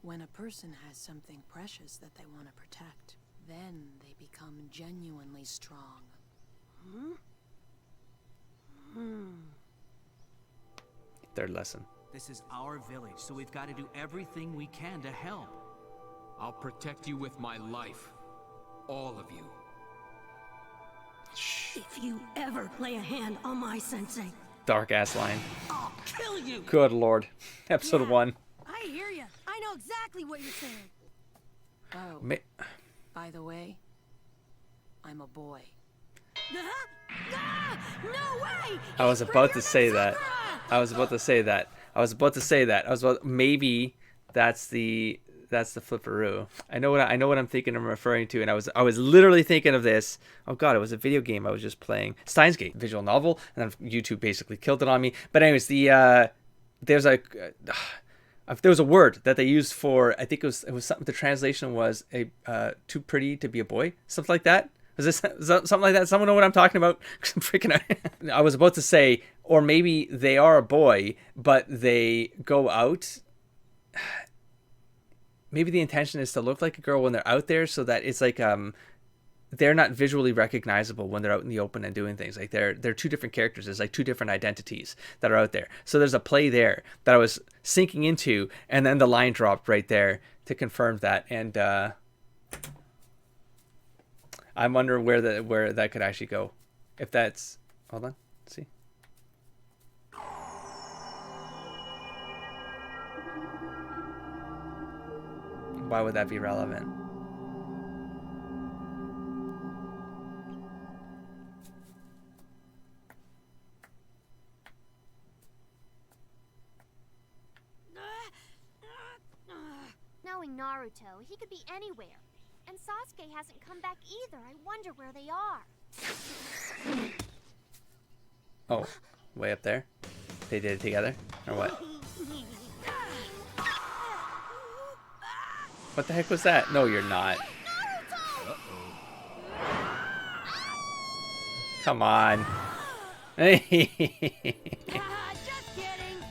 When a person has something precious that they want to protect, then they become genuinely strong. Third lesson. This is our village, so we've got to do everything we can to help. I'll protect you with my life. All of you. If you ever lay a hand on my sensei, Dark ass line. I'll kill you. Good lord. Episode 1. I hear you. I know exactly what you're saying. Oh, by the way, I'm a boy. No way! I was about to say that. Maybe that's the flipperoo. I know what I'm thinking. I'm referring to, and I was literally thinking of this. Oh god, it was a video game I was just playing, Steins Gate, visual novel, and then YouTube basically killed it on me. But anyways, there was a word that they used for, I think it was something. The translation was too pretty to be a boy, something like that. Is this something like that? Someone know what I'm talking about? 'Cause I'm freaking out. I was about to say, or maybe they are a boy, but they go out. Maybe the intention is to look like a girl when they're out there, so that it's like they're not visually recognizable when they're out in the open and doing things. Like they're two different characters. There's like two different identities that are out there. So there's a play there that I was sinking into, and then the line dropped right there to confirm that. And I wonder where that could actually go. If that's, hold on, let's see. Why would that be relevant? Knowing Naruto, he could be anywhere. And Sasuke hasn't come back either. I wonder where they are. Oh, way up there? They did it together? Or what? What the heck was that? No, you're not. Come on.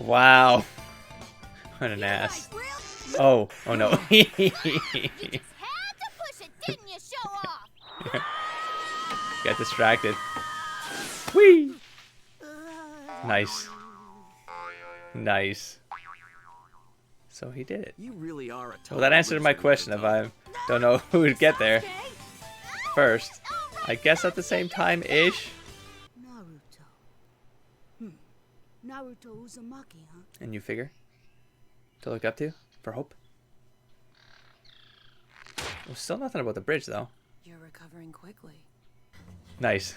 Wow. What an ass. Oh no. You just had to push it, didn't you, show off? Got distracted. Whee! Nice. Nice. So he did it. You really are a well, that answered my question if I don't know who would get there first. I guess at the same time-ish. Naruto. Naruto Uzumaki, huh? And you figure? To look up to? For hope? Well, still nothing about the bridge, though. You're recovering quickly. Nice.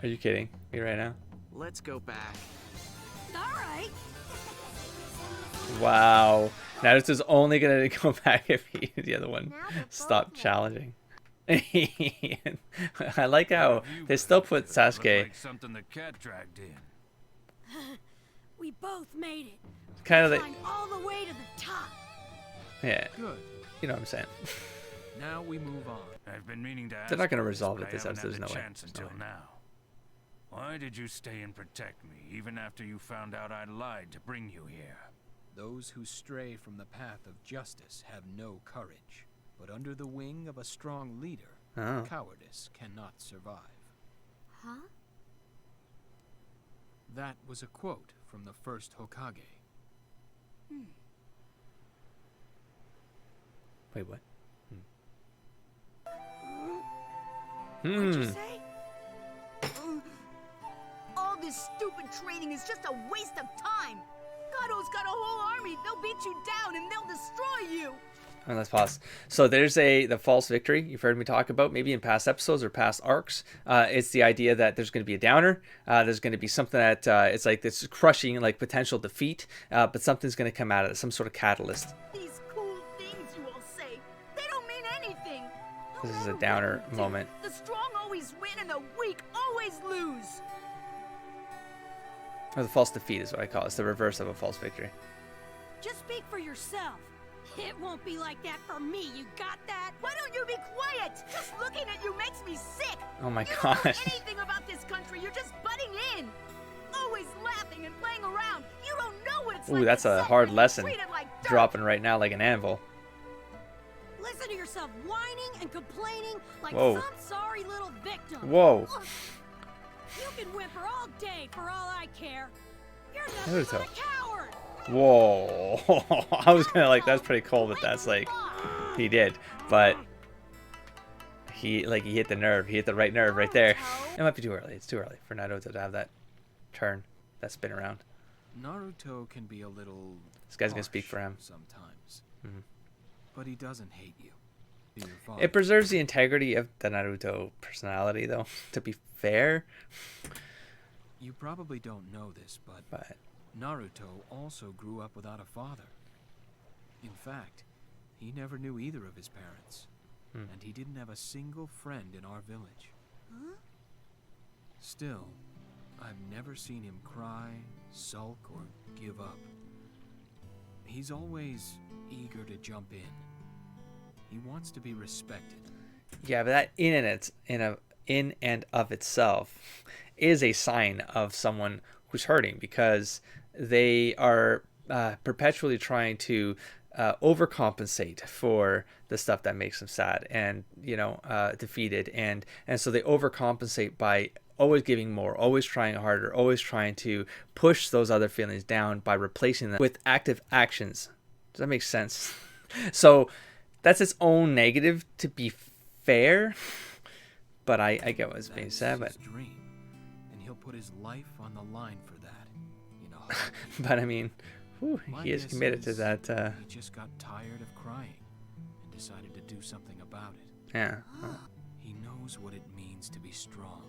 Are you kidding me right now? Let's go back. All right. Wow. Naruto's only gonna go back if the other one stopped challenging. I like how they still put Sasuke. Like something the cat dragged in. We both made it. Kind of Climbed all the way to the top. Yeah. Good. You know what I'm saying. Now we move on. I've been meaning to ask. They're not gonna this, resolve but it this I haven't episode. had There's the no way. chance There's until no way. now. Why did you stay and protect me, even after you found out I lied to bring you here? Those who stray from the path of justice have no courage, but under the wing of a strong leader, cowardice cannot survive. Huh? That was a quote from the first Hokage. Wait, what? What'd you say? All this stupid training is just a waste of time. Gado's got a whole army. They'll beat you down and they'll destroy you. And let's pause. So there's the false victory you've heard me talk about maybe in past episodes or past arcs. It's the idea that there's going to be a downer. There's going to be something that it's like this crushing like potential defeat, but something's going to come out of it, some sort of catalyst. These cool things you all say, they don't mean anything. This is a downer moment. The strong always win and the weak always lose. Or the false defeat is what I call it. It's the reverse of a false victory. Just speak for yourself. It won't be like that for me, you got that? Why don't you be quiet? Just looking at you makes me sick. Oh my You don't know gosh. anything about this country, you're just butting in. Always laughing and playing around. You don't know what it's like. Ooh, that's to a suffer hard and be lesson. treated like dirt. Dropping right now like an anvil. Listen to yourself whining and complaining like Whoa. some sorry little victim. Whoa. Ugh. You can whimper all day for all I care. You're Naruto. nothing but a coward. Whoa. I was gonna like, that's pretty cool, but that's like, he did. But he hit the nerve. He hit the right nerve right there. It might be too early. It's too early for Naruto to have that turn, that spin around. Naruto can be a little. This guy's gonna speak for him. Sometimes. Mhm. But he doesn't hate you. Your father. It preserves the integrity of the Naruto personality, though, to be fair. You probably don't know this, but Naruto also grew up without a father. In fact, he never knew either of his parents, and he didn't have a single friend in our village. Huh? Still, I've never seen him cry, sulk, or give up. He's always eager to jump in. He wants to be respected. Yeah, but that in and of itself is a sign of someone who's hurting, because they are perpetually trying to overcompensate for the stuff that makes them sad and defeated, and so they overcompensate by always giving more, always trying harder, always trying to push those other feelings down by replacing them with active actions. Does that make sense? So that's its own negative, to be fair, but I get what's being said. But dream, and he'll put his life on the line for that, but I mean, he is committed to that. He just got tired of crying and decided to do something about it. Yeah. He knows what it means to be strong,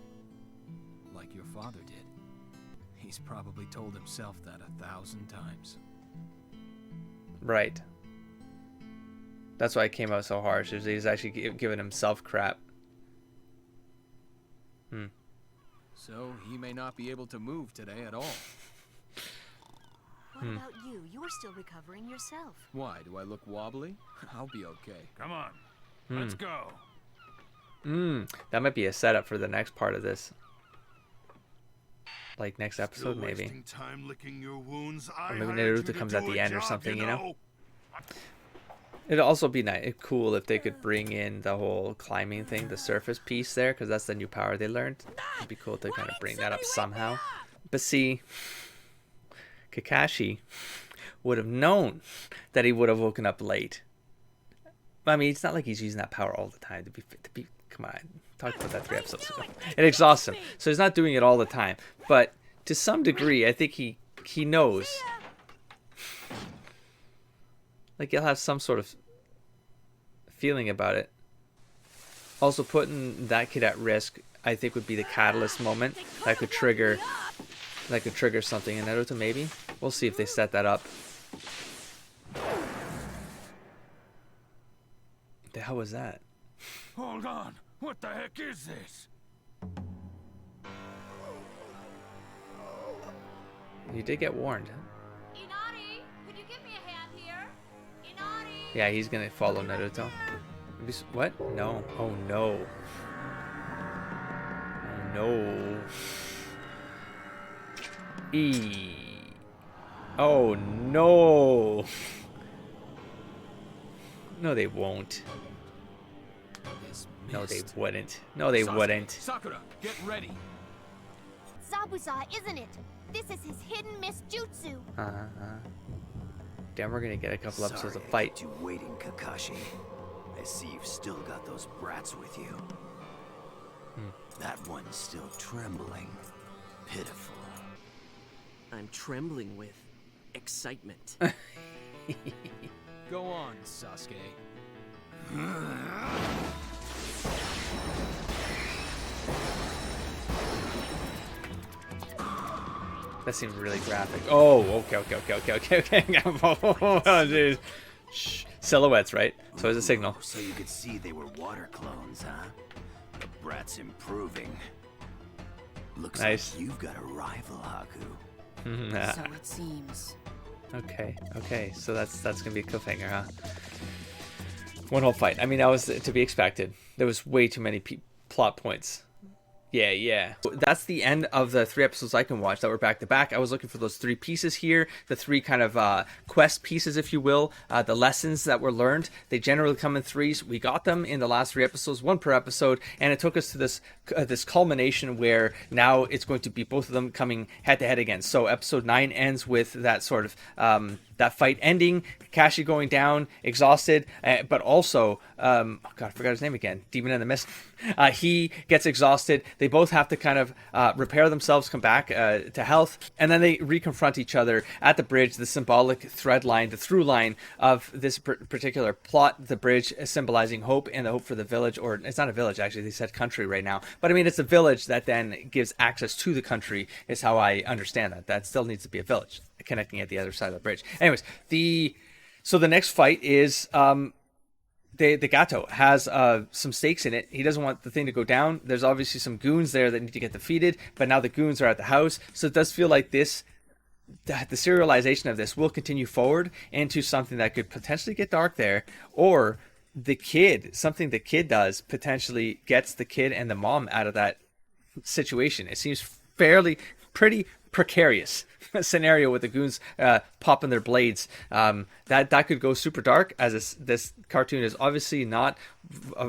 like your father did. He's probably told himself that 1,000 times. Right. That's why it came out so harsh. He's actually giving himself crap. So he may not be able to move today at all. What about you? You're still recovering yourself. Why? Do I look wobbly? I'll be okay. Come on. Let's go. That might be a setup for the next part of this. Like next episode, maybe. Time licking your wounds. Or maybe Naruto comes at the end or something, you know? It'd also be cool if they could bring in the whole climbing thing, the surface piece there, because that's the new power they learned. It'd be cool to kind of bring that up somehow. But see, Kakashi would have known that he would have woken up late. I mean, it's not like he's using that power all the time. To be, come on, talked about that 3 episodes ago. It exhausts him, so he's not doing it all the time. But to some degree, I think he knows. Like, he'll have some sort of feeling about it. Also, putting that kid at risk, I think, would be the catalyst moment that could trigger something in Naruto. Maybe we'll see if they set that up. The hell was that? Hold on. What the heck is this? You did get warned. Inari, could you give me a hand here? Inari. Yeah, he's gonna follow Naruto. What? No. Oh no. Oh no. Oh no. No, they won't. No, they wouldn't. No, they wouldn't. Sakura, get ready. Zabuza, isn't it? This is his hidden miss Jutsu. Damn, we're gonna get a couple episodes of fight. Kept you waiting, Kakashi. I see you've still got those brats with you. That one's still trembling. Pitiful. I'm trembling with excitement. Go on, Sasuke. That seems really graphic. Oh, okay. Oh, jeez. Shh. Silhouettes, right? So it's a signal. So you could see they were water clones, huh? The brat's improving. Looks nice. Like you've got a rival, Haku. So it seems. Okay. So that's gonna be a cliffhanger, huh? One whole fight. I mean, that was to be expected. There was way too many plot points. Yeah. That's the end of the 3 episodes I can watch that were back to back. I was looking for those 3 pieces here, the 3 kind of quest pieces, if you will, the lessons that were learned. They generally come in 3s. We got them in the last 3 episodes, 1 per episode, and it took us to this culmination where now it's going to be both of them coming head to head again. So episode 9 ends with that sort of that fight ending, Kakashi going down, exhausted, but also, God, I forgot his name again, Demon in the Mist. He gets exhausted. They both have to kind of repair themselves, come back to health, and then they reconfront each other at the bridge, the symbolic thread line, the through line of this particular plot, the bridge symbolizing hope and the hope for the village, or it's not a village, actually, they said country right now, but I mean, it's a village that then gives access to the country, is how I understand that. That still needs to be a village connecting at the other side of the bridge. Anyways, so the next fight is the Gato has some stakes in it. He doesn't want the thing to go down. There's obviously some goons there that need to get defeated, but now the goons are at the house, so it does feel like the serialization of this will continue forward into something that could potentially get dark there, or the kid, something the kid does potentially gets the kid and the mom out of that situation. It seems pretty precarious scenario with the goons popping their blades. That could go super dark, as this cartoon is obviously not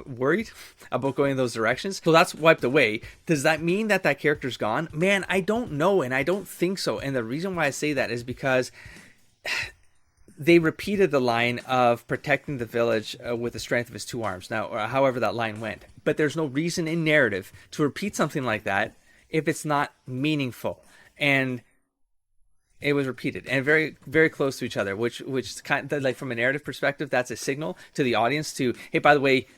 worried about going in those directions. So that's wiped away. Does that mean that character's gone? Man, I don't know, and I don't think so. And the reason why I say that is because they repeated the line of protecting the village with the strength of his 2 arms. Now, or however that line went. But there's no reason in narrative to repeat something like that if it's not meaningful. And it was repeated and very, very close to each other, which is kind of like, from a narrative perspective, that's a signal to the audience to, hey, by the way,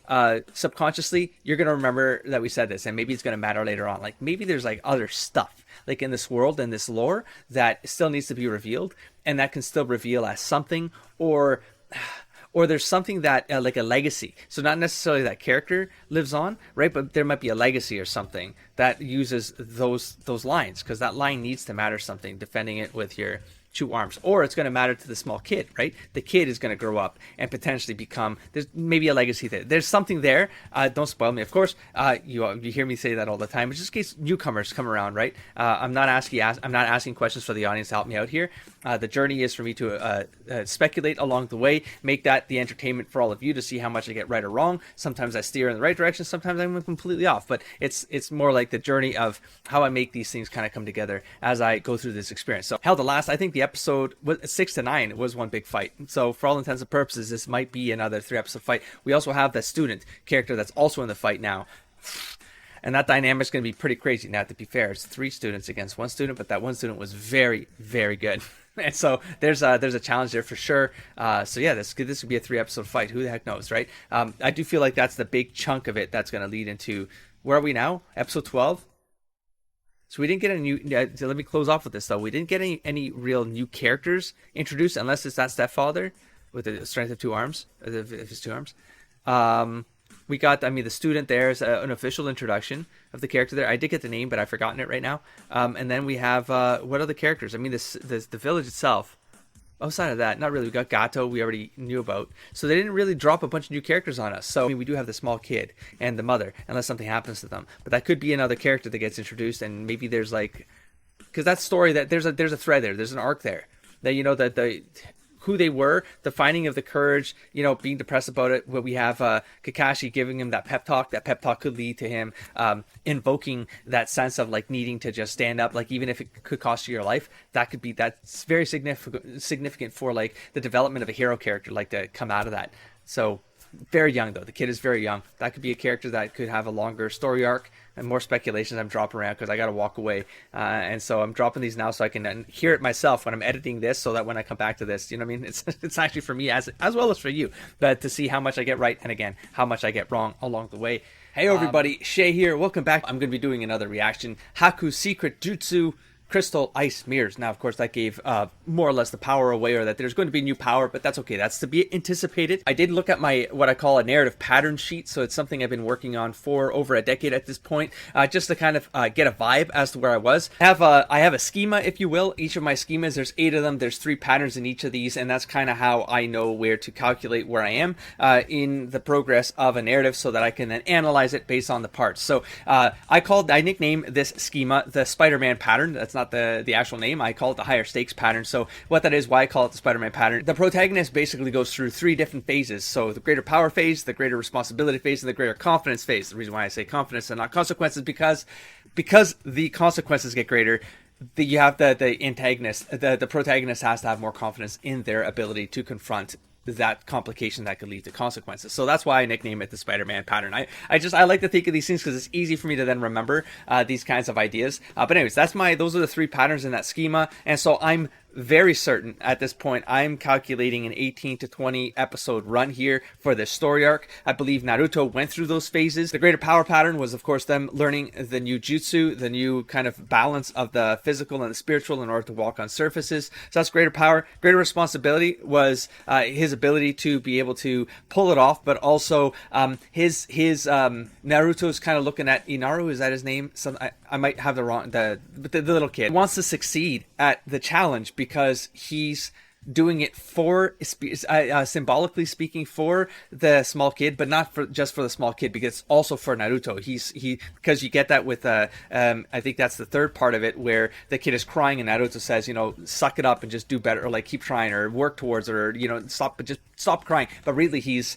subconsciously, you're going to remember that we said this, and maybe it's going to matter later on. Like, maybe there's like other stuff like in this world and this lore that still needs to be revealed, and that can still reveal as something, or there's something that like a legacy. So not necessarily that character lives on, right? But there might be a legacy or something that uses those lines, because that line needs to matter something, defending it with your 2 arms. Or it's going to matter to the small kid, right? The kid is going to grow up and potentially become, there's maybe a legacy there. There's something there. Don't spoil me, of course. You hear me say that all the time. It's just in case newcomers come around, right? I'm not asking questions for the audience to help me out here. The journey is for me to speculate along the way, make that the entertainment for all of you to see how much I get right or wrong. Sometimes I steer in the right direction, sometimes I'm completely off, but it's more like the journey of how I make these things kind of come together as I go through this experience. So hell, I think the episode 6 to 9 was one big fight. So for all intents and purposes, this might be another 3-episode fight. We also have the student character that's also in the fight now. And that dynamic is going to be pretty crazy. Now, to be fair, it's 3 students against 1 student, but that 1 student was very, very good. And so there's a challenge there for sure. So yeah, this could be a 3-episode fight. Who the heck knows, right? I do feel like that's the big chunk of it that's going to lead into, where are we now? Episode 12? So we didn't get any new. Let me close off with this though. We didn't get any real new characters introduced, unless it's that stepfather with the strength of 2 arms, of his 2 arms. We got, the student there is an official introduction of the character there. I did get the name, but I've forgotten it right now. And then we have what other characters? The village itself. Outside of that, not really. We got Gato, we already knew about. So they didn't really drop a bunch of new characters on us. So we do have the small kid and the mother, unless something happens to them. But that could be another character that gets introduced, and maybe there's because that story, that there's a thread there, there's an arc there, that that who they were, the finding of the courage, being depressed about it. Where we have Kakashi giving him that pep talk. That pep talk could lead to him invoking that sense of needing to just stand up, even if it could cost you your life. That's very significant for the development of a hero character, to come out of that. So very young though. The kid is very young. That could be a character that could have a longer story arc. And more speculations I'm dropping around because I got to walk away. And so I'm dropping these now so I can hear it myself when I'm editing this, so that when I come back to this, it's actually for me as well as for you, but to see how much I get right, and again, how much I get wrong along the way. Hey everybody, Shay here. Welcome back. I'm going to be doing another reaction. Haku's secret jutsu, crystal ice mirrors. Now, of course, that gave more or less the power away, or that there's going to be new power, but that's okay. That's to be anticipated. I did look at my, what I call a narrative pattern sheet. So it's something I've been working on for over a decade at this point, just to kind of get a vibe as to where I was. I have a schema, if you will. Each of my schemas, there's 8 of them. There's 3 patterns in each of these, and that's kind of how I know where to calculate where I am in the progress of a narrative, so that I can then analyze it based on the parts. So I nickname this schema the Spider-Man pattern. That's not the actual name. I call it the higher stakes pattern. So what that is, why I call it the Spider-Man pattern, the protagonist basically goes through 3 different phases. So the greater power phase, the greater responsibility phase, and the greater confidence phase. The reason why I say confidence and not consequences, because the consequences get greater, you have the antagonist, the protagonist has to have more confidence in their ability to confront that complication that could lead to consequences. So that's why I nickname it the Spider-Man pattern. I like to think of these things because it's easy for me to then remember these kinds of ideas. But anyways, those are the 3 patterns in that schema. And so I'm very certain at this point I'm calculating an 18 to 20 episode run here for this story arc. I believe Naruto went through those phases. The greater power pattern was, of course, them learning the new jutsu, the new kind of balance of the physical and the spiritual in order to walk on surfaces. So that's greater power. Greater responsibility was his ability to be able to pull it off, but also his Naruto's kind of looking at Inaru, is that his name? I might have the little kid wants to succeed at the challenge because he's doing it for symbolically speaking for the small kid, but not for just for the small kid, because it's also for Naruto. Because you get that with I think that's the third part of it, where the kid is crying and Naruto says, you know, suck it up and just do better, or like keep trying, or work towards it, or, you know, stop crying. But really he's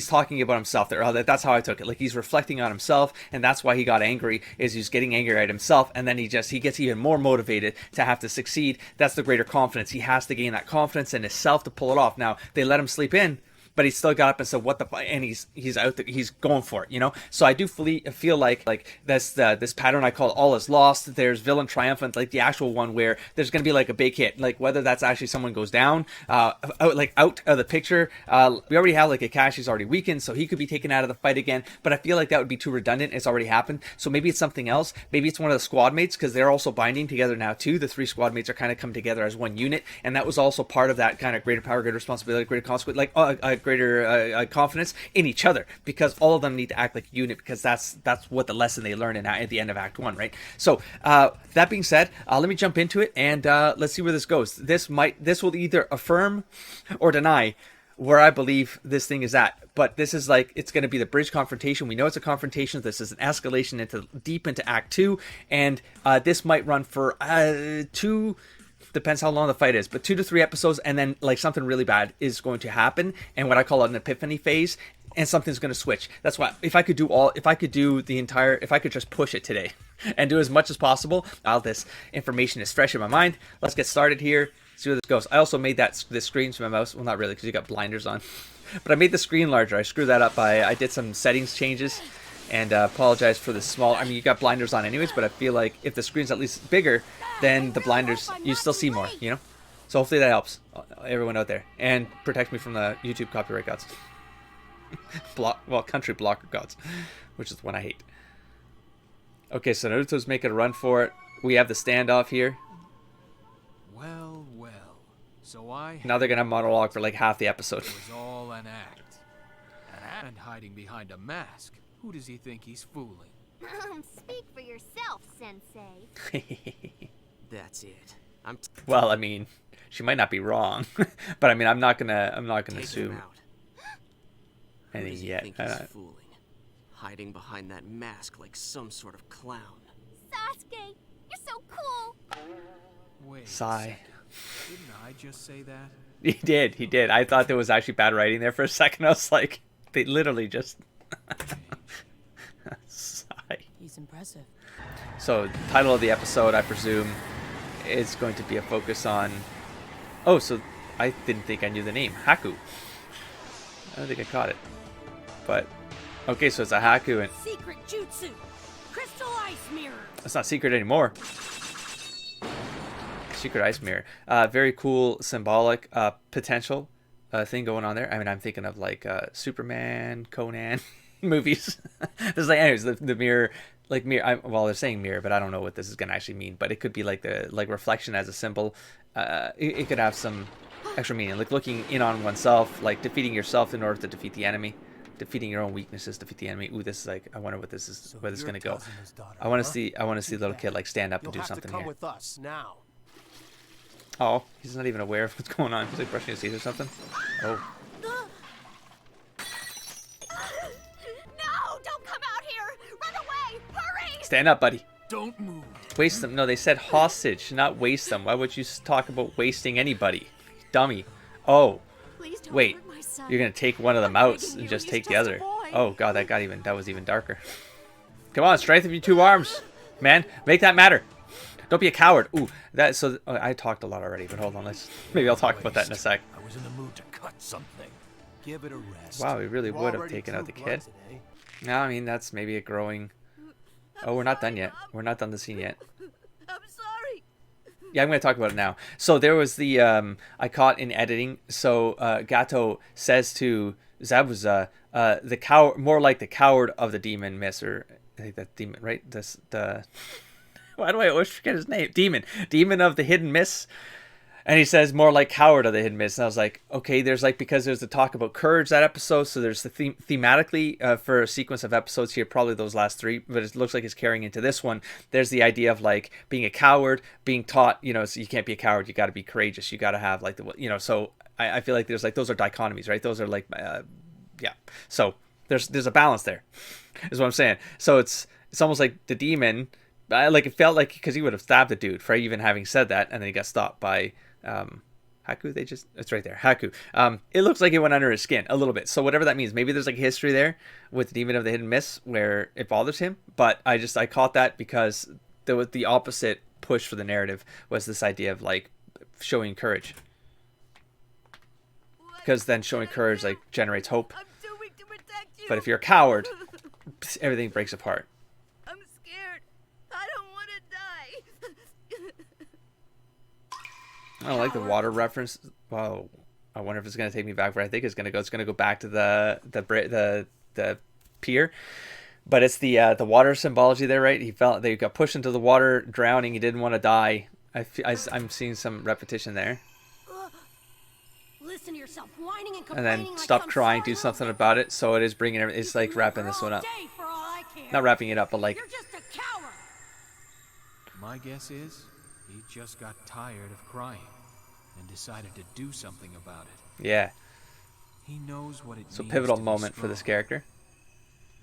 talking about himself there. That's how I took it. Like, he's reflecting on himself, and that's why he got angry, is he's getting angry at himself, and then he gets even more motivated to have to succeed. That's the greater confidence. He has to gain that confidence in himself to pull it off. Now, they let him sleep in, but he still got up and said, "What the?" And he's out there, he's going for it, you know. So I do feel like this pattern I call all is lost. There's villain triumphant, like the actual one where there's gonna be like a big hit, like whether that's actually someone goes down, out of the picture. We already have like Kakashi's already weakened, so he could be taken out of the fight again. But I feel like that would be too redundant. It's already happened. So maybe it's something else. Maybe it's one of the squad mates, because they're also binding together now too. The 3 squad mates are kind of come together as one unit, and that was also part of that kind of greater power, greater responsibility, greater consequence, like greater confidence in each other, because all of them need to act like a unit, because that's what the lesson they learn at the end of Act 1, right? So that being said, let me jump into it, and let's see where this goes. This will either affirm or deny where I believe this thing is at. But this is like, it's going to be the bridge confrontation. We know it's a confrontation. This is an escalation deep into Act 2, and this might run for 2, depends how long the fight is, but 2 to 3 episodes, and then like something really bad is going to happen, and what I call an epiphany phase, and something's going to switch. That's why if I could just push it today and do as much as possible, all this information is fresh in my mind. Let's get started here, see where this goes. I also made this screen to my mouse, well, not really, because you got blinders on, but I made the screen larger. I screwed that up. I did some settings changes, and apologize for the small. I mean, you got blinders on anyways, but I feel like if the screen's at least bigger, then the blinders, you still see more, you know. So hopefully that helps everyone out there, and protects me from the YouTube copyright gods. Country blocker gods, which is the one I hate. Okay, so Naruto's making a run for it. We have the standoff here. Well. So now they're gonna monologue for like half the episode. It was all an act. And hiding behind a mask. Who does he think he's fooling? Speak for yourself, Sensei. That's it. Well, I mean, she might not be wrong, but I mean, I'm not gonna assume anything yet. Think he's fooling, hiding behind that mask like some sort of clown. Sasuke, you're so cool. Wait. Sigh. Didn't I just say that? He did. I thought there was actually bad writing there for a second. I was like, they literally just. Sigh. He's impressive. So, the title of the episode, I presume, is going to be a focus on. Oh, so I didn't think I knew the name. Haku. I don't think I caught it. But okay, so it's a Haku, and secret jutsu, crystal ice mirror. It's not secret anymore. Secret ice mirror. Very cool, symbolic, potential thing going on there. I mean, I'm thinking of like Superman, Conan movies. There's like, anyways, the mirror, like mirror. Well, they're saying mirror, but I don't know what this is gonna actually mean. But it could be like the reflection as a symbol. It could have some extra meaning, like looking in on oneself, like defeating yourself in order to defeat the enemy. Defeating your own weaknesses, defeat the enemy. Ooh, this is like, I wonder what this is, where this is gonna go. I want to see the little kid like stand up and do something here. With us now. Oh, he's not even aware of what's going on. He's like brushing his teeth or something. Oh. No, don't come out here! Run away! Hurry! Stand up, buddy. Don't move. Waste them. No, they said hostage, not waste them. Why would you talk about wasting anybody? Dummy. Oh. Wait. You're gonna take one of them out and just take the other. Oh god, that was even darker. Come on, strengthen your 2 arms, man. Make that matter. Don't be a coward. Ooh, I talked a lot already, but hold on. Maybe I'll talk about that in a sec. I was in the mood to cut something. Give it a rest. Wow, we really would have taken out the kid. No, I mean, that's maybe a growing. Oh, we're not done yet. We're not done the scene yet. I'm sorry. Yeah, I'm going to talk about it now. So there was the I caught in editing. So Gato says to Zabuza, the coward, more like the coward of the demon miss, or I think that's demon, right? Why do I always forget his name? Demon of the hidden miss. And he says more like coward of the hidden mist. And I was like, okay, there's like, because there's the talk about courage that episode. So there's the thematically for a sequence of episodes here, probably those last 3, but it looks like it's carrying into this one. There's the idea of like being a coward, being taught, you know, so you can't be a coward. You got to be courageous. You got to have like the, you know, so I feel like there's like, those are dichotomies, right? Those are like, yeah. So there's a balance there is what I'm saying. So it's almost like the demon, like it felt like, because he would have stabbed the dude for even having said that. And then he got stopped by, Haku, it's right there, Haku. It looks like it went under his skin a little bit, so whatever that means, maybe there's like a history there with the Demon of the Hidden Mist where it bothers him, but I caught that because the opposite push for the narrative was this idea of like showing courage, because then showing courage like generates hope, but if you're a coward, everything breaks apart. I'm scared. I don't want to die. I don't like the water reference. Wow, I wonder if it's gonna take me back where I think it's gonna go. It's gonna go back to the pier, but it's the water symbology there, right? They got pushed into the water, drowning. He didn't want to die. I'm seeing some repetition there. Listen to yourself whining and And then complaining like stop some crying, sore do loser. something about it. So it is bringing it. It's like wrapping this one up. Day for all I care. Not wrapping it up, but like. You're just a coward. My guess is he just got tired of crying and decided to do something about it. Yeah. He knows what it So means pivotal to be moment for strong. this character.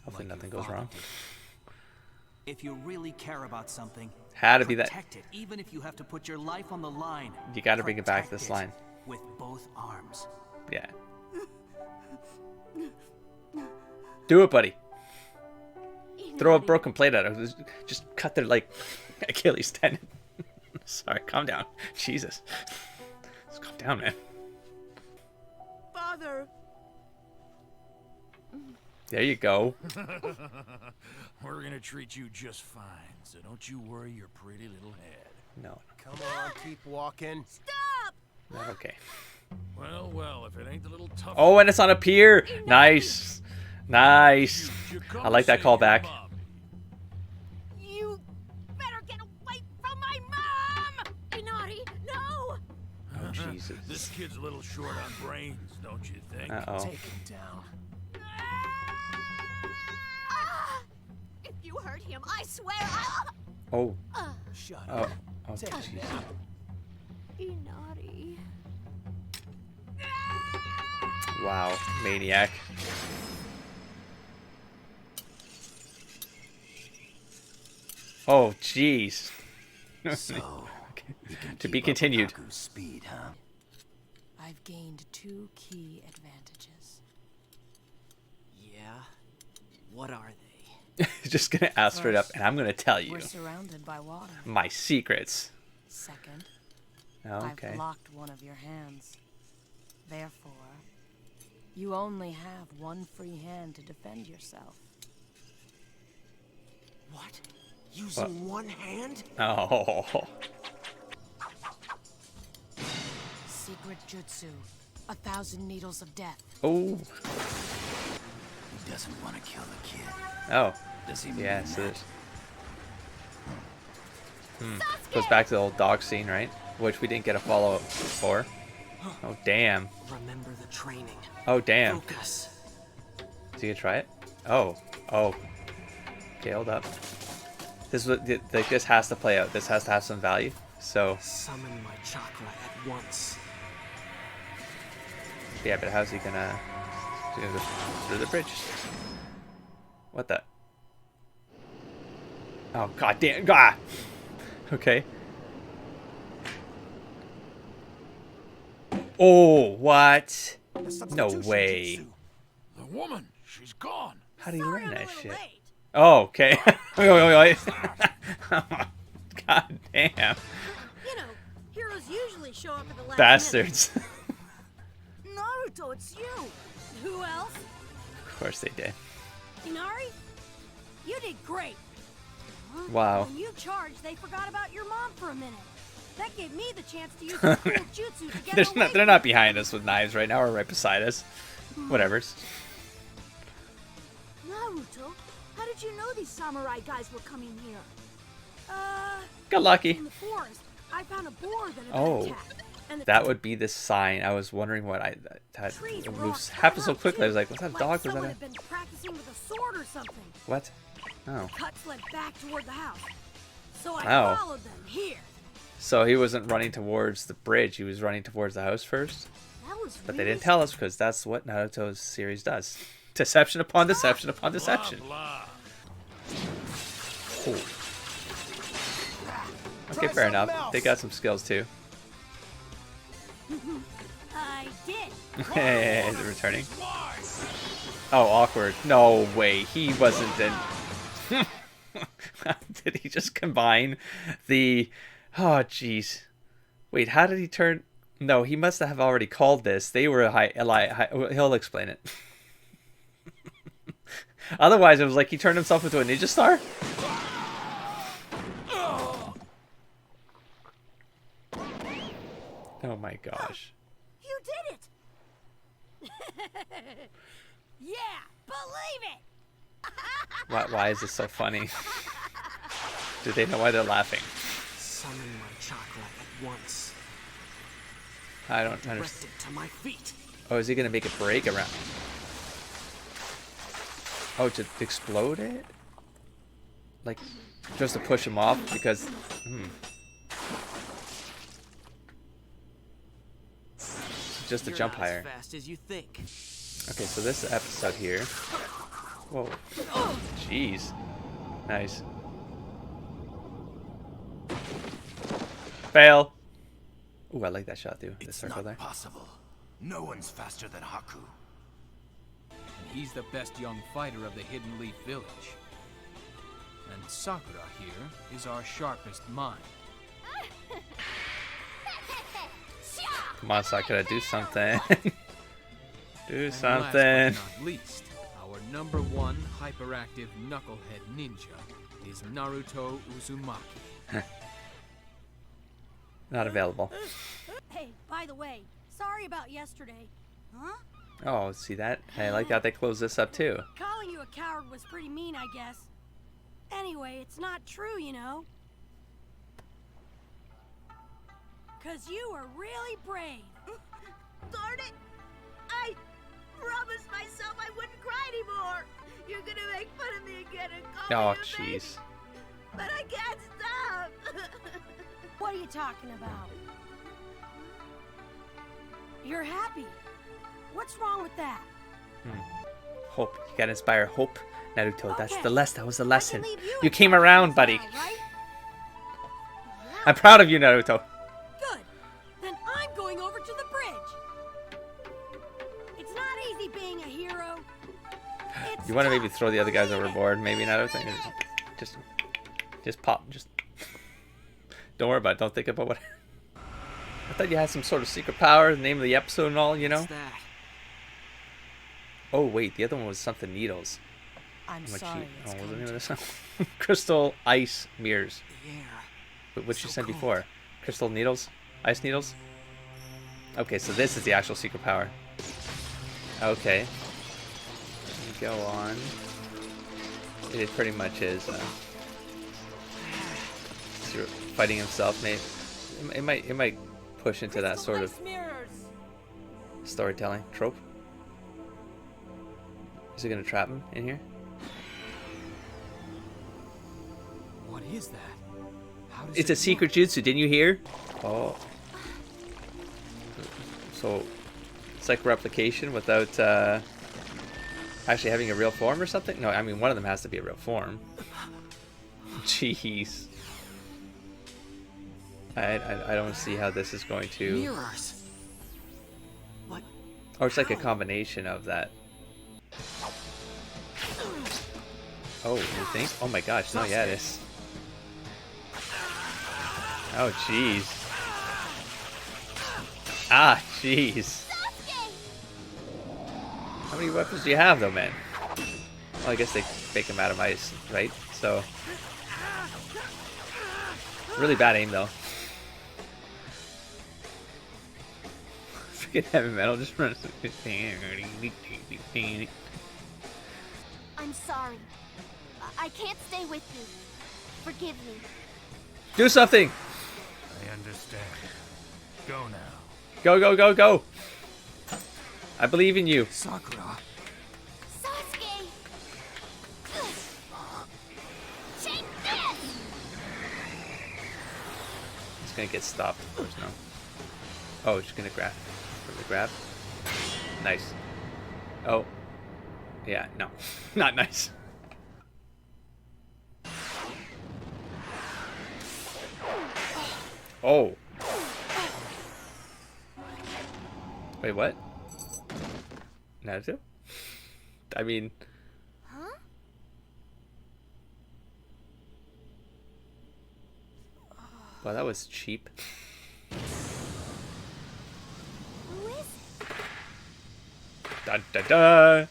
Hopefully Like nothing your goes father wrong. did. If you really care about something, Had to be that. protect it, even if you have to put your life on the line. You got to bring it back to Protect this it line. with both arms. Yeah. Do it, buddy. Throw a broken plate at her. Just cut their like Achilles tendon. Sorry, calm down. Jesus. Just calm down, man. Father. There you go. We're gonna treat you just fine, so don't you worry your pretty little head. No. Come on, keep walking. Stop! Not okay. Well, if it ain't the little tough. Oh, and it's on a pier. Nice. Nice. I like that callback. You better get away from my mom! Inari, no! Oh, Jesus. This kid's a little short on brains, don't you think? Uh-oh. Take him down. If you hurt him, I swear I'll... Oh. Shut Oh. up. Oh, Take jeez. him down. Inari. Wow. Maniac. Oh, jeez. So, you can To keep be up with continued. Haku's speed, huh? I've gained 2 key advantages. Yeah? What are they? Just gonna ask straight up, and I'm gonna tell you We're surrounded by water. my secrets. Second, Okay. I've blocked one of your hands. Therefore, you only have one free hand to defend yourself. What? Using one hand? Oh. Secret Jutsu. 1,000 needles of death. Oh. He doesn't want to kill the kid. Oh. Does he Yeah, mean so that? there's... Goes back to the old dog scene, right? Which we didn't get a follow-up for. Oh, damn. Remember the training. Oh, damn. Focus. Is he gonna try it? Oh. Oh. Okay, hold up. This was like this has to play out. This has to have some value. So Summon my chakra at once. yeah, but how's he gonna? He's gonna go through the bridge. What the? Oh, god damn! God. Okay. Oh, what? No way. The woman, she's gone. How do you learn that shit? Late. Oh, okay. Wait, wait, wait. God damn. You know, heroes usually show up at the last Bastards. Naruto, it's you. minute. Who else? Of course they did. Inari? You did great. Wow. When you charged, they forgot about your mom for a minute. That gave me the chance to use the cool jutsu to get away. They're not behind us with knives right now, or right beside us. Whatever. Naruto, how did you know these samurai guys were coming here? Got lucky. In the forest, I found a boar that had Oh. been attacked. That would be the sign. I was wondering what that moves happened so quickly. I was like, was that a dog? Was that a... been practicing with a sword or something. What? Oh. Cuts led back toward the house. So I followed them here. So he wasn't running towards the bridge. He was running towards the house first. But they didn't tell us because that's what Naruto's series does. Deception upon deception upon deception. Cool. Okay, fair enough. They got some skills too. I did. Is it returning? Oh, awkward. No way. He wasn't in. Did he just combine the... Oh, jeez. Wait, how did he turn... No, he must have already called this. They were high... He'll explain it. Otherwise, it was like he turned himself into a ninja star? Oh my gosh. You did it! Yeah, believe it! Why is this so funny? Do they know why they're laughing? Summon my chakra at once. I don't understand. To my feet. Oh, is he gonna make it break around? Oh, to explode it? Like, just to push him off because... Just to jump higher. As fast as you think. Okay, so this episode here. Whoa. Jeez. Nice. Fail. Ooh, I like that shot too. The circle there. Possible. No one's faster than Haku. And he's the best young fighter of the Hidden Leaf Village. And Sakura here is our sharpest mind. Come on, Sakura, do something. Do and something. Last but not least, our #1 hyperactive knucklehead ninja is Naruto Uzumaki. Not available. Hey, by the way, sorry about yesterday. Huh? Oh, see that? I like how they close this up too. Calling you a coward was pretty mean, I guess. Anyway, it's not true, you know. 'Cause you were really brave. Darn it! I promised myself I wouldn't cry anymore. You're gonna make fun of me again and call me a baby. Jeez. But I can't stop. What are you talking about? You're happy. What's wrong with that? Hope. You gotta inspire hope, Naruto. That's the lesson. That was the lesson. You came around, buddy. Right? I'm proud of you, Naruto. Good. Then I'm going over to the bridge. It's not easy being a hero. It's You want to maybe throw the other guys overboard, maybe, Naruto? Just pop. Just don't worry about it. Don't think about what. I thought you had some sort of secret power, the name of the episode and all, you know? Oh, wait, the other one was something needles. I'm sorry. Oh, what was the name of this one? Crystal ice mirrors. What you said before? Crystal needles? Ice needles? Okay, so this is the actual secret power. Okay. Go on. It pretty much is. Fighting himself, maybe. It might push into that sort of storytelling trope. Is it gonna trap him in here? What is that? How does It's a secret jutsu, didn't you hear? Oh. So, it's like replication without actually having a real form or something? No, I mean, one of them has to be a real form. Jeez. I don't see how this is going to... Mirrors. What? Or it's like a combination of that. Oh, you think? Oh my gosh, no, yeah, it is. Oh, jeez. Ah, jeez. How many weapons do you have, though, man? Well, I guess they make them out of ice, right? So... Really bad aim, though. Freaking heavy metal just running. I'm sorry. I can't stay with you. Forgive me. Do something! I understand. Go now. Go, go, go, go. I believe in you. Sakura. Sasuke! Take this! It's gonna get stopped, of course, no. Oh, she's gonna grab. Grab. Nice. Oh. Yeah, no. Not nice. Oh. Wait, what? Naruto? I mean... Huh? Well, that was cheap. Who is it? Da da da!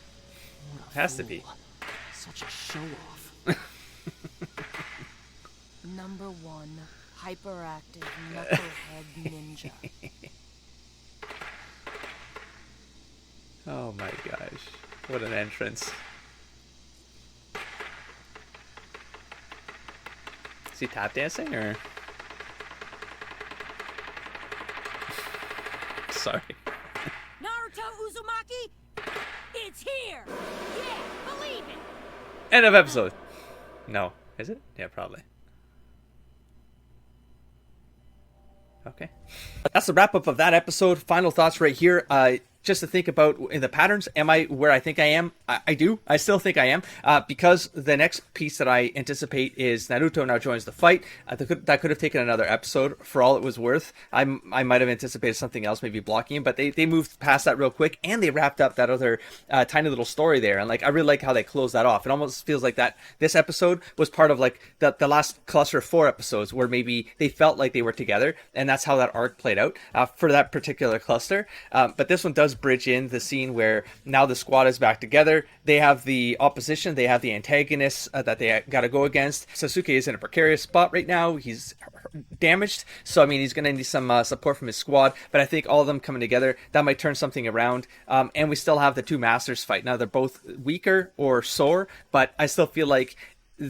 Has to be. Such a show-off. Number 1, hyperactive knucklehead ninja. Oh my gosh. What an entrance. Is he tap dancing or? Sorry. Naruto Uzumaki, it's here. Yeah, believe it. End of episode. No. Is it? Yeah, probably. Okay. That's the wrap up of that episode. Final thoughts right here. Just to think about in the patterns, am I where I think I am? I do. I still think I am. Because the next piece that I anticipate is Naruto now joins the fight. That could have taken another episode for all it was worth. I might have anticipated something else, maybe blocking him, but they moved past that real quick and they wrapped up that other tiny little story there. And like I really like how they closed that off. It almost feels like that this episode was part of like the last cluster of 4 episodes where maybe they felt like they were together, and that's how that arc played out for that particular cluster. But this one does bridge in the scene where now the squad is back together. They have the opposition, they have the antagonists that they got to go against. Sasuke is in a precarious spot right now. He's damaged, so I mean he's going to need some support from his squad, but I think all of them coming together, that might turn something around. And we still have the 2 masters fight. Now they're both weaker or sore, but I still feel like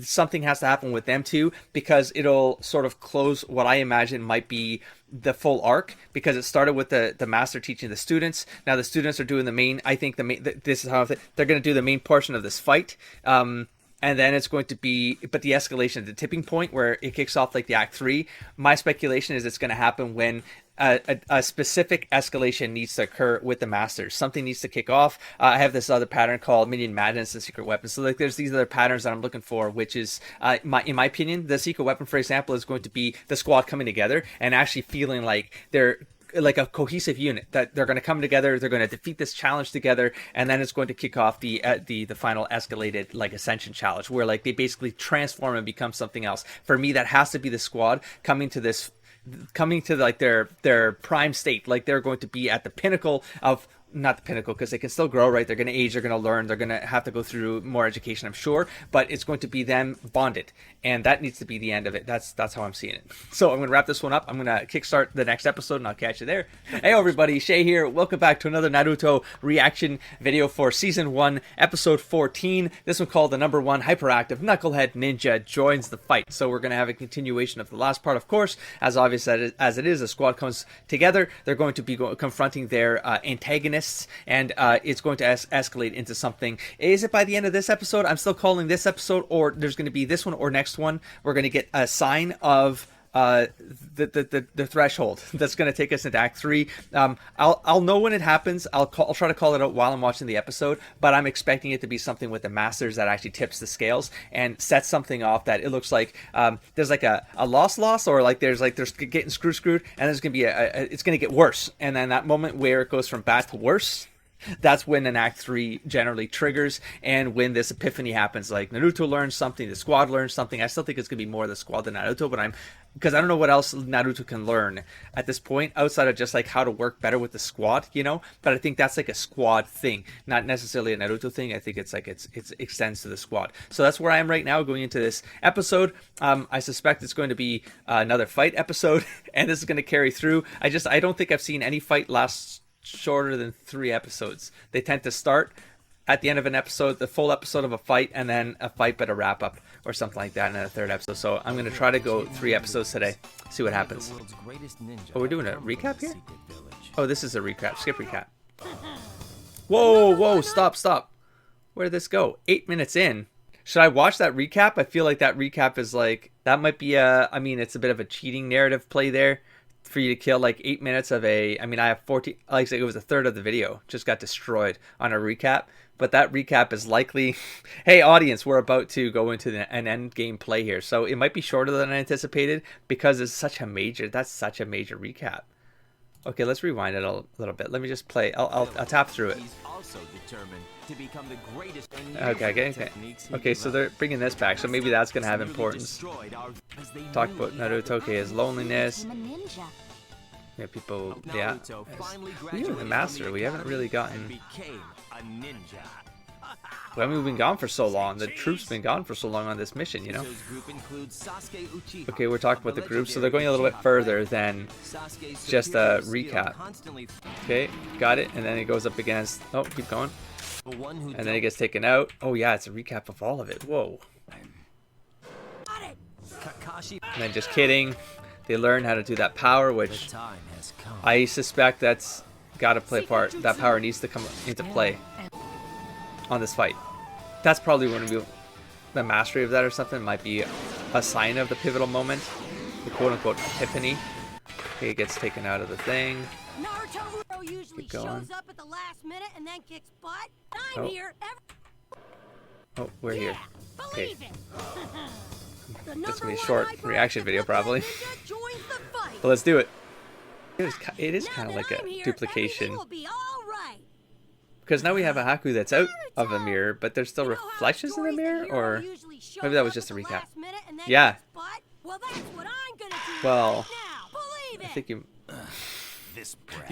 something has to happen with them too, because it'll sort of close what I imagine might be the full arc, because it started with the master teaching the students. Now the students are doing the main, I think this is how they're going to do the main portion of this fight. And then it's going to be, but the escalation, the tipping point where it kicks off like the Act 3, my speculation is it's going to happen when a specific escalation needs to occur with the masters. Something needs to kick off. I have this other pattern called Minion Madness, the secret weapon. So like there's these other patterns that I'm looking for, which is, in my opinion, the secret weapon, for example, is going to be the squad coming together and actually feeling like they're like a cohesive unit, that they're going to come together, they're going to defeat this challenge together, and then it's going to kick off the final escalated like ascension challenge, where like they basically transform and become something else. For me, that has to be the squad coming to like their prime state, like they're going to be at the pinnacle of, not the pinnacle because they can still grow, right? They're going to age, they're going to learn, they're going to have to go through more education, I'm sure, but it's going to be them bonded, and that needs to be the end of it. That's how I'm seeing it. So I'm going to wrap this one up. I'm going to kickstart the next episode, and I'll catch you there. Hey everybody, Shay here. Welcome back to another Naruto reaction video for Season 1, Episode 14. This one called the number 1 Hyperactive Knucklehead Ninja joins the fight. So we're going to have a continuation of the last part, of course, as obvious as it is. The squad comes together. They're going to be confronting their antagonists, and it's going to escalate into something. Is it by the end of this episode? I'm still calling this episode, or there's going to be this one or next one. We're going to get a sign of the threshold that's going to take us into Act 3. I'll know when it happens. I'll try to call it out while I'm watching the episode, but I'm expecting it to be something with the masters that actually tips the scales and sets something off that it looks like there's like a loss, or like there's getting screwed, and there's going to be it's going to get worse. And then that moment where it goes from bad to worse, that's when an Act 3 generally triggers, and when this epiphany happens, like Naruto learns something, the squad learns something. I still think it's going to be more the squad than Naruto, but because I don't know what else Naruto can learn at this point, outside of just like how to work better with the squad, but I think that's like a squad thing, not necessarily a Naruto thing. I think it's like it extends to the squad. So that's where I am right now going into this episode. I suspect it's going to be another fight episode, and this is going to carry through. I don't think I've seen any fight last shorter than 3 episodes. They tend to start at the end of an episode, the full episode of a fight, and then a fight but a wrap up or something like that in a third episode. So I'm going to try to go 3 episodes today, see what happens. Oh, we're doing a recap here? Oh, this is a recap. Skip recap. Whoa, stop. Where did this go? 8 minutes in. Should I watch that recap? I feel like that recap is like, that might be I mean, it's a bit of a cheating narrative play there for you to kill like 8 minutes of I have 14, like I said, it was a third of the video, just got destroyed on a recap. But that recap is likely, hey audience, we're about to go into an end game play here. So it might be shorter than I anticipated because that's such a major recap. Okay, let's rewind it a little bit. Let me just play. I'll tap through it. He's also determined to become the greatest. Okay, so they're bringing this back, so maybe that's gonna have importance. Talk about Naruto, his loneliness. Yeah, people. Yeah. You're the master. We haven't really gotten. Well, I mean, we've been gone for so long. The troop's been gone for so long on this mission, you know? Okay, we're talking about the group, so they're going a little bit further than just a recap. Okay, got it. And then it goes up against... Oh, keep going. And then it gets taken out. Oh, yeah, it's a recap of all of it. Whoa. And then just kidding. They learn how to do that power, which I suspect that's got to play a part. That power needs to come into play on this fight. That's probably going to be the mastery of that or something. Might be a sign of the pivotal moment, the quote-unquote epiphany. Okay, it gets taken out of the thing. Naruto usually shows up at the last minute and then kicks butt. I'm here. Oh, we're here. Okay. This is gonna be a short reaction video probably. But let's do it. It is kind of like a duplication. Because now we have a Haku that's out of the mirror, but there's still reflections in the mirror? Or maybe that was just a recap. Yeah. Well, I think you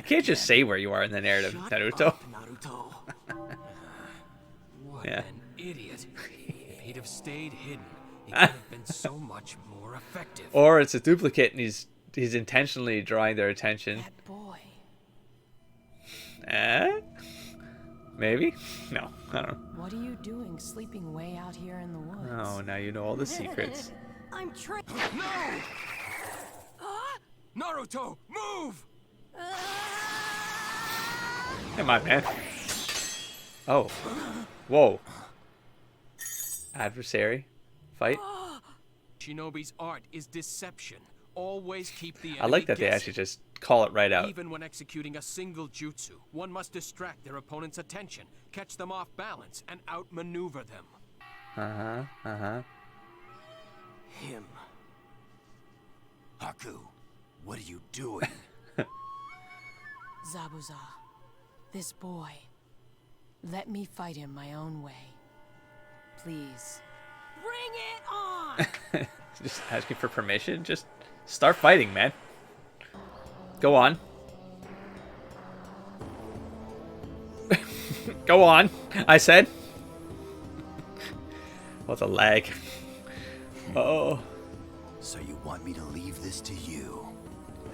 can't just say where you are in the narrative, Naruto. What Yeah. an idiot. If he'd have stayed hidden, he could have been so much more effective. Or it's a duplicate and he's intentionally drawing their attention. That boy. Maybe? No, I don't know. What are you doing sleeping way out here in the woods? Oh, now you know all the secrets. I'm trapped. No! Naruto, move! Come on, man. Oh. Whoa. Adversary. Fight. Shinobi's art is deception. Always keep the enemy I like that they guessing. actually just call it right out. Even when executing a single jutsu, one must distract their opponent's attention, catch them off balance, and outmaneuver them. Him. Haku, what are you doing? Zabuza, this boy. Let me fight him my own way. Please. Bring it on! Just asking for permission? Just start fighting, man. Go on. Go on, I said. What's a lag? Oh. So you want me to leave this to you?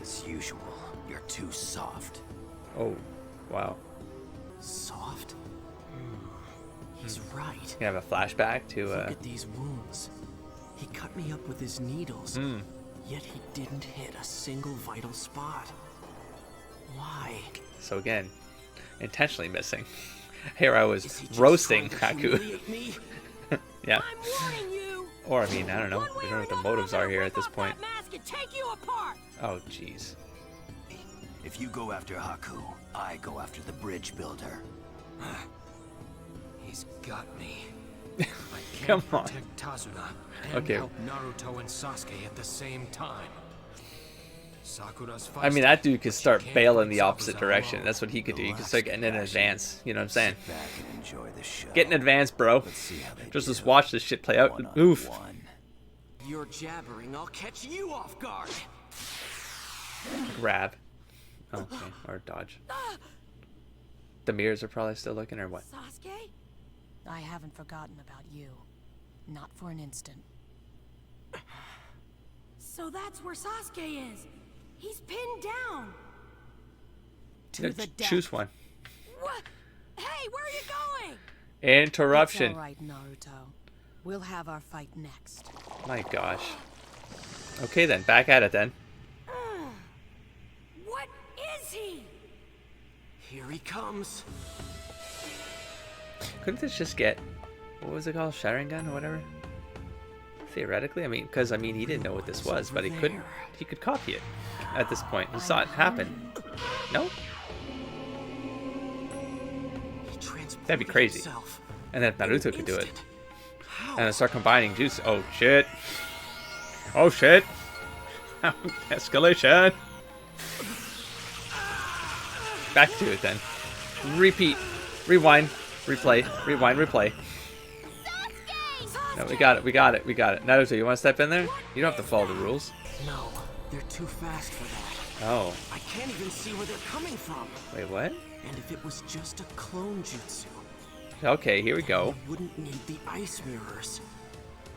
As usual, you're too soft. Oh, wow. Soft? He's right. You have a flashback to Look at these wounds. He cut me up with his needles, yet he didn't hit a single vital spot. Why? So again, intentionally missing. Here I was roasting Haku. Yeah. Or I mean, I don't know. I don't know what the motives are here at this point. Oh, jeez. If you go after Haku, I go after the bridge builder. He's got me. I Come can't on. protect Tazuna and Okay. help Naruto and Sasuke at the same time. Sakura's I mean, that dude could start can't bailing bring the opposite Zabuza direction. alone. That's what he could do. He could start getting in advance. You know what I'm saying? Sit back and enjoy the show. Get in advance, bro. Let's see how they Just do. watch this shit play out. Oof. One-on-one. You're jabbering, I'll catch you off guard. Grab. Okay. Or dodge. The mirrors are probably still looking, or what? Sasuke? I haven't forgotten about you. Not for an instant. So that's where Sasuke is. He's pinned down. To the death. Choose one. What? Hey, where are you going? Interruption. It's all right, Naruto. We'll have our fight next. My gosh. Okay then, back at it then. What is he? Here he comes. Couldn't this just get, what was it called, Shattering Gun or whatever? Theoretically, I mean, because I mean he didn't know what this was, but he could copy it at this point. He saw it happen. No? That'd be crazy. And then Naruto could do it. And then start combining jutsu. Oh shit. Oh shit. Escalation. Back to it then. Repeat. Rewind. Replay. Rewind. Replay. No, we got it. We got it. We got it. Naruto, you want to step in there? You don't have to follow the rules. No, they're too fast for that. Oh. I can't even see where they're coming from. Wait, what? And if it was just a clone jutsu, okay, here we go. we wouldn't need the ice mirrors.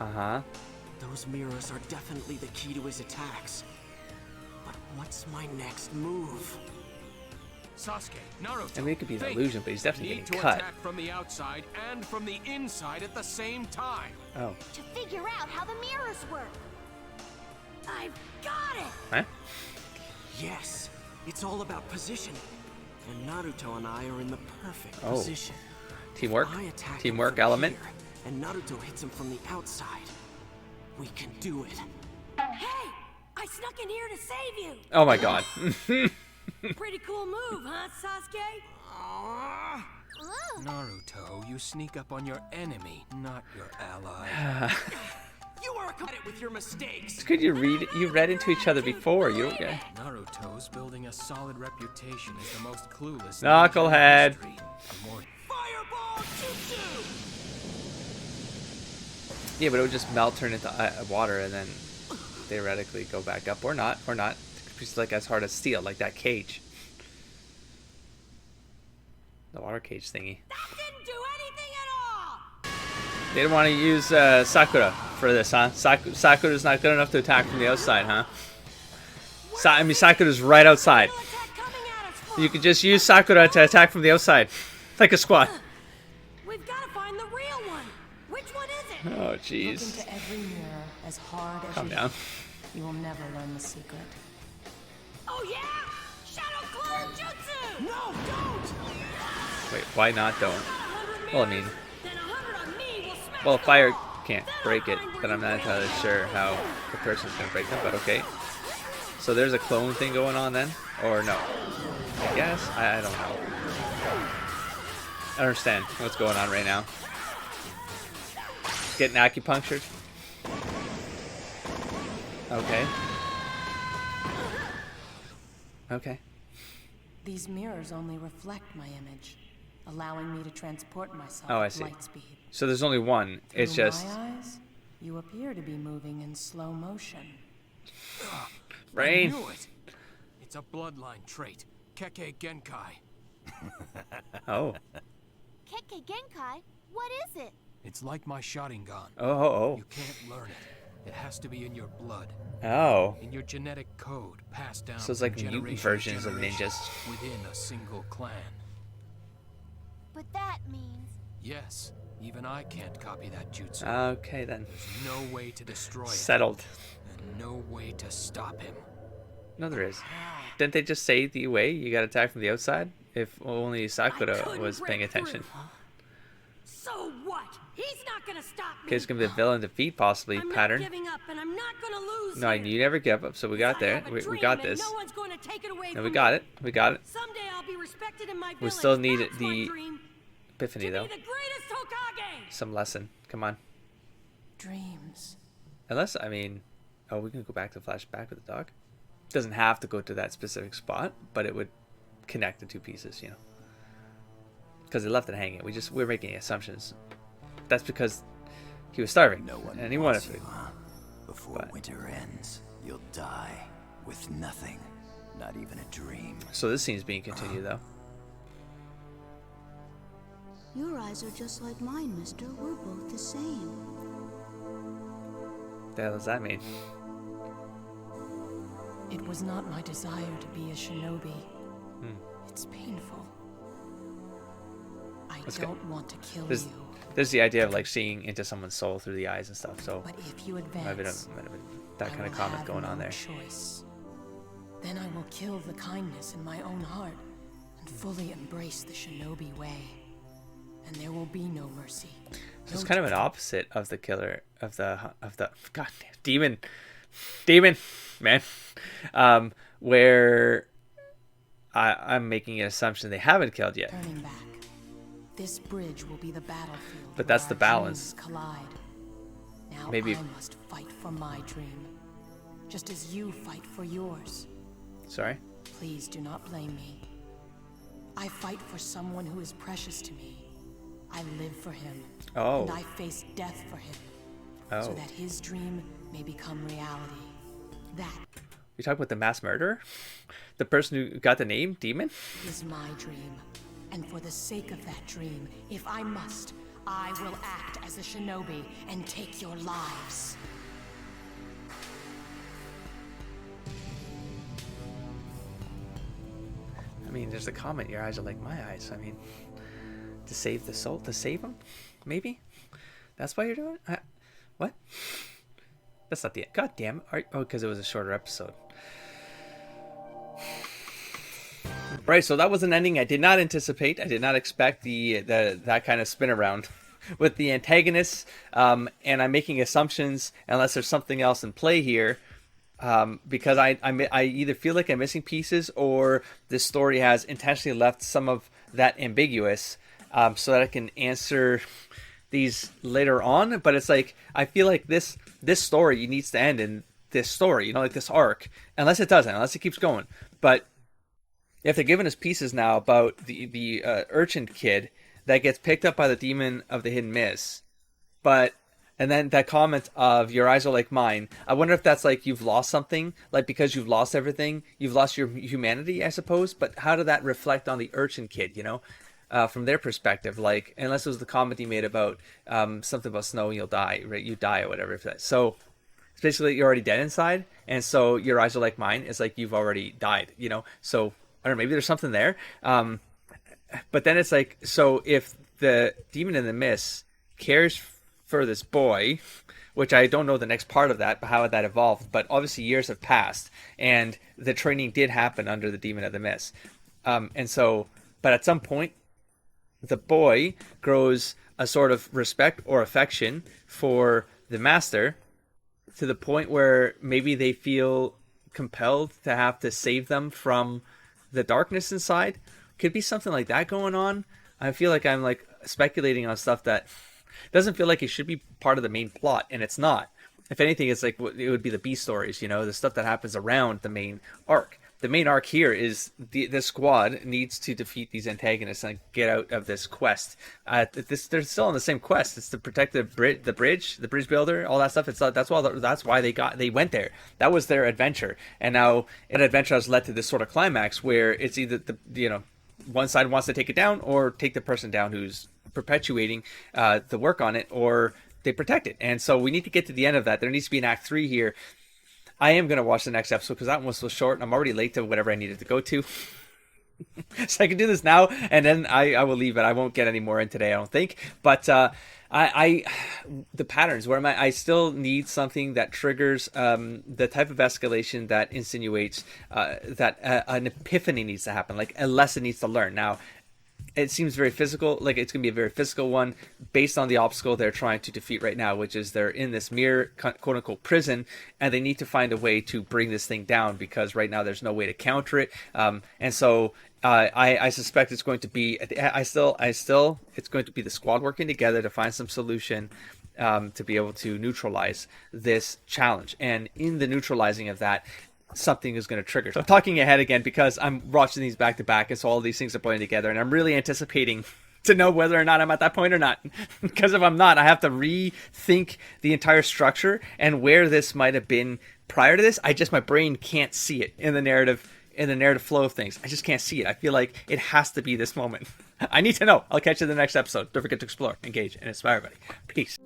Uh-huh. Those mirrors are definitely the key to his attacks. But what's my next move? Sasuke, Naruto. I mean, it could be an illusion, but he's definitely need getting to cut. attack from the outside and from the inside at the same time. Oh. To figure out how the mirrors work. I've got it! Huh? Yes, it's all about positioning. And Naruto and I are in the perfect Oh. position. Teamwork. If I attack him Teamwork from element. here, and Naruto hits him from the outside, we can do it. Hey! I snuck in here to save you! Oh my god. Pretty cool move, huh, Sasuke? Naruto, you sneak up on your enemy, not your ally. You are at it with your mistakes. It's good you read into each other before. You don't get. Naruto's building a solid reputation as the most clueless Knucklehead. ninja in history. Fireball Jutsu! Yeah, but it would just melt, turn into water, and then theoretically go back up, or not, or not. It's like as hard as steel, like that cage. The water cage thingy. That didn't do anything at all! They didn't want to use Sakura for this, huh? Sakura's not good enough to attack from the outside, huh? I mean, Sakura's right outside. You could just use Sakura to attack from the outside, like a squad. We've got to find the real one. Which one is it? Oh, jeez. Look into every mirror as hard as Calm you down. can. You will never learn the secret. Oh yeah! Shadow Clone Jutsu! No, don't! Wait, why not don't? Well, I mean, well, fire can't break it, but I'm not entirely sure how the person's gonna break them, but okay. So there's a clone thing going on then? Or no? I guess? I don't know. I don't understand what's going on right now. Getting acupunctured? Okay. Okay. These mirrors only reflect my image, allowing me to transport myself Oh, I at see. light speed. So there's only one. It's Through just... my eyes, you appear to be moving in slow motion. Brain. I knew it. It's a bloodline trait. Kekkei Genkai. Oh. Kekkei Genkai? What is it? It's like my Sharingan. Oh. You can't learn it. It has to be in your blood. Oh. In your genetic code, passed down. So it's like from mutant generation to versions of generation ninjas. within a single clan. But that means... Yes, even I can't copy that jutsu. Okay then. There's no way to destroy it. Settled. And no way to stop him. No, there is. Didn't they just say the way you got attacked from the outside? If only Sakura was paying attention. So what? He's not gonna stop me. Okay, it's gonna be a villain defeat possibly I'm pattern. not giving up, and I'm not gonna lose. No, here. you never give up, so we got there. We got this. No one's gonna take it away No, from we got me. it. We got it. Someday I'll be respected in my We village. still need That's the my dream. epiphany To though. be the greatest Hokage. Some lesson. Come on. Dreams. Unless, I mean, oh, we can go back to flashback with the dog. Doesn't have to go to that specific spot, but it would connect the two pieces, you know. Because they left it hanging. We're making assumptions. That's because he was starving, No one and he wanted wants food. you, huh? Before winter ends, you'll die with nothing, not even a dream. So this scene's being continued, though. Your eyes are just like mine, mister. We're both the same. The hell does that mean? It was not my desire to be a shinobi. Hmm. It's painful. I don't want to kill there's, you. there's the idea of like seeing into someone's soul through the eyes and stuff. So But if you advance, might have been that kind of comment going on there. Choice. Then I will kill the kindness in my own heart and fully embrace the shinobi way. And there will be no mercy. So it's kind of an opposite of the killer of the goddamn demon man, where I'm making an assumption they haven't killed yet. Turning back, this bridge will be the battlefield. But that's the balance. Collide. Now Maybe. I must fight for my dream, just as you fight for yours. Sorry? Please do not blame me. I fight for someone who is precious to me. I live for him. Oh. And I face death for him. Oh. So that his dream may become reality. That You talk about the mass murderer? The person who got the name Demon? is my dream. And for the sake of that dream, if I must, I will act as a shinobi and take your lives. I mean, there's a comment, your eyes are like my eyes. I mean, to save the soul? To save him? Maybe? That's why you're doing it? What? That's not the end. God damn it. Oh, because it was a shorter episode. Right, so that was an ending I did not anticipate. I did not expect that kind of spin around with the antagonists. And I'm making assumptions unless there's something else in play here. Because I either feel like I'm missing pieces or this story has intentionally left some of that ambiguous so that I can answer these later on. But it's like, I feel like this story needs to end in this story, you know, like this arc, unless it doesn't, unless it keeps going. But if they're giving us pieces now about the urchin kid that gets picked up by the demon of the hidden mist, and then that comment of your eyes are like mine, I wonder if that's like you've lost something, like because you've lost everything, you've lost your humanity, I suppose. But how did that reflect on the urchin kid, you know, from their perspective? Like, unless it was the comment he made about something about snow, you'll die, right? You die or whatever. So it's basically you're already dead inside, and so your eyes are like mine. It's like you've already died, you know. So I don't know, maybe there's something there. But then it's like, so if the demon in the mist cares for this boy, which I don't know the next part of that, but how that evolved, but obviously years have passed and the training did happen under the demon of the mist. And so, but at some point, the boy grows a sort of respect or affection for the master to the point where maybe they feel compelled to have to save them from the darkness inside. Could be something like that going on. I feel like I'm like speculating on stuff that doesn't feel like it should be part of the main plot, and it's not. If anything, it's like it would be the B stories, you know, the stuff that happens around the main arc. The main arc here is this squad needs to defeat these antagonists and get out of this quest. They're still on the same quest. It's to protect the bridge builder, all that stuff. That's why they went there. That was their adventure, and now an adventure has led to this sort of climax where it's either one side wants to take it down or take the person down who's perpetuating the work on it, or they protect it. And so we need to get to the end of that. There needs to be an Act 3 here. I am going to watch the next episode because that one was so short and I'm already late to whatever I needed to go to. So I can do this now and then I will leave it. I won't get any more in today, I don't think. But the patterns, where I still need something that triggers the type of escalation that insinuates that an epiphany needs to happen, like a lesson needs to learn. Now, it seems very physical, like it's going to be a very physical one based on the obstacle they're trying to defeat right now, which is they're in this mere quote-unquote prison, and they need to find a way to bring this thing down because right now there's no way to counter it. And so I suspect it's going to be, it's going to be the squad working together to find some solution to be able to neutralize this challenge. And in the neutralizing of that, something is going to trigger. So I'm talking ahead again because I'm watching these back to back, and so all these things are playing together, and I'm really anticipating to know whether or not I'm at that point or not. Because if I'm not, I have to rethink the entire structure and where this might have been prior to this. My brain can't see it in the narrative flow of things. I just can't see it. I feel like it has to be this moment. I need to know. I'll catch you in the next episode. Don't forget to explore, engage, and inspire everybody. Peace.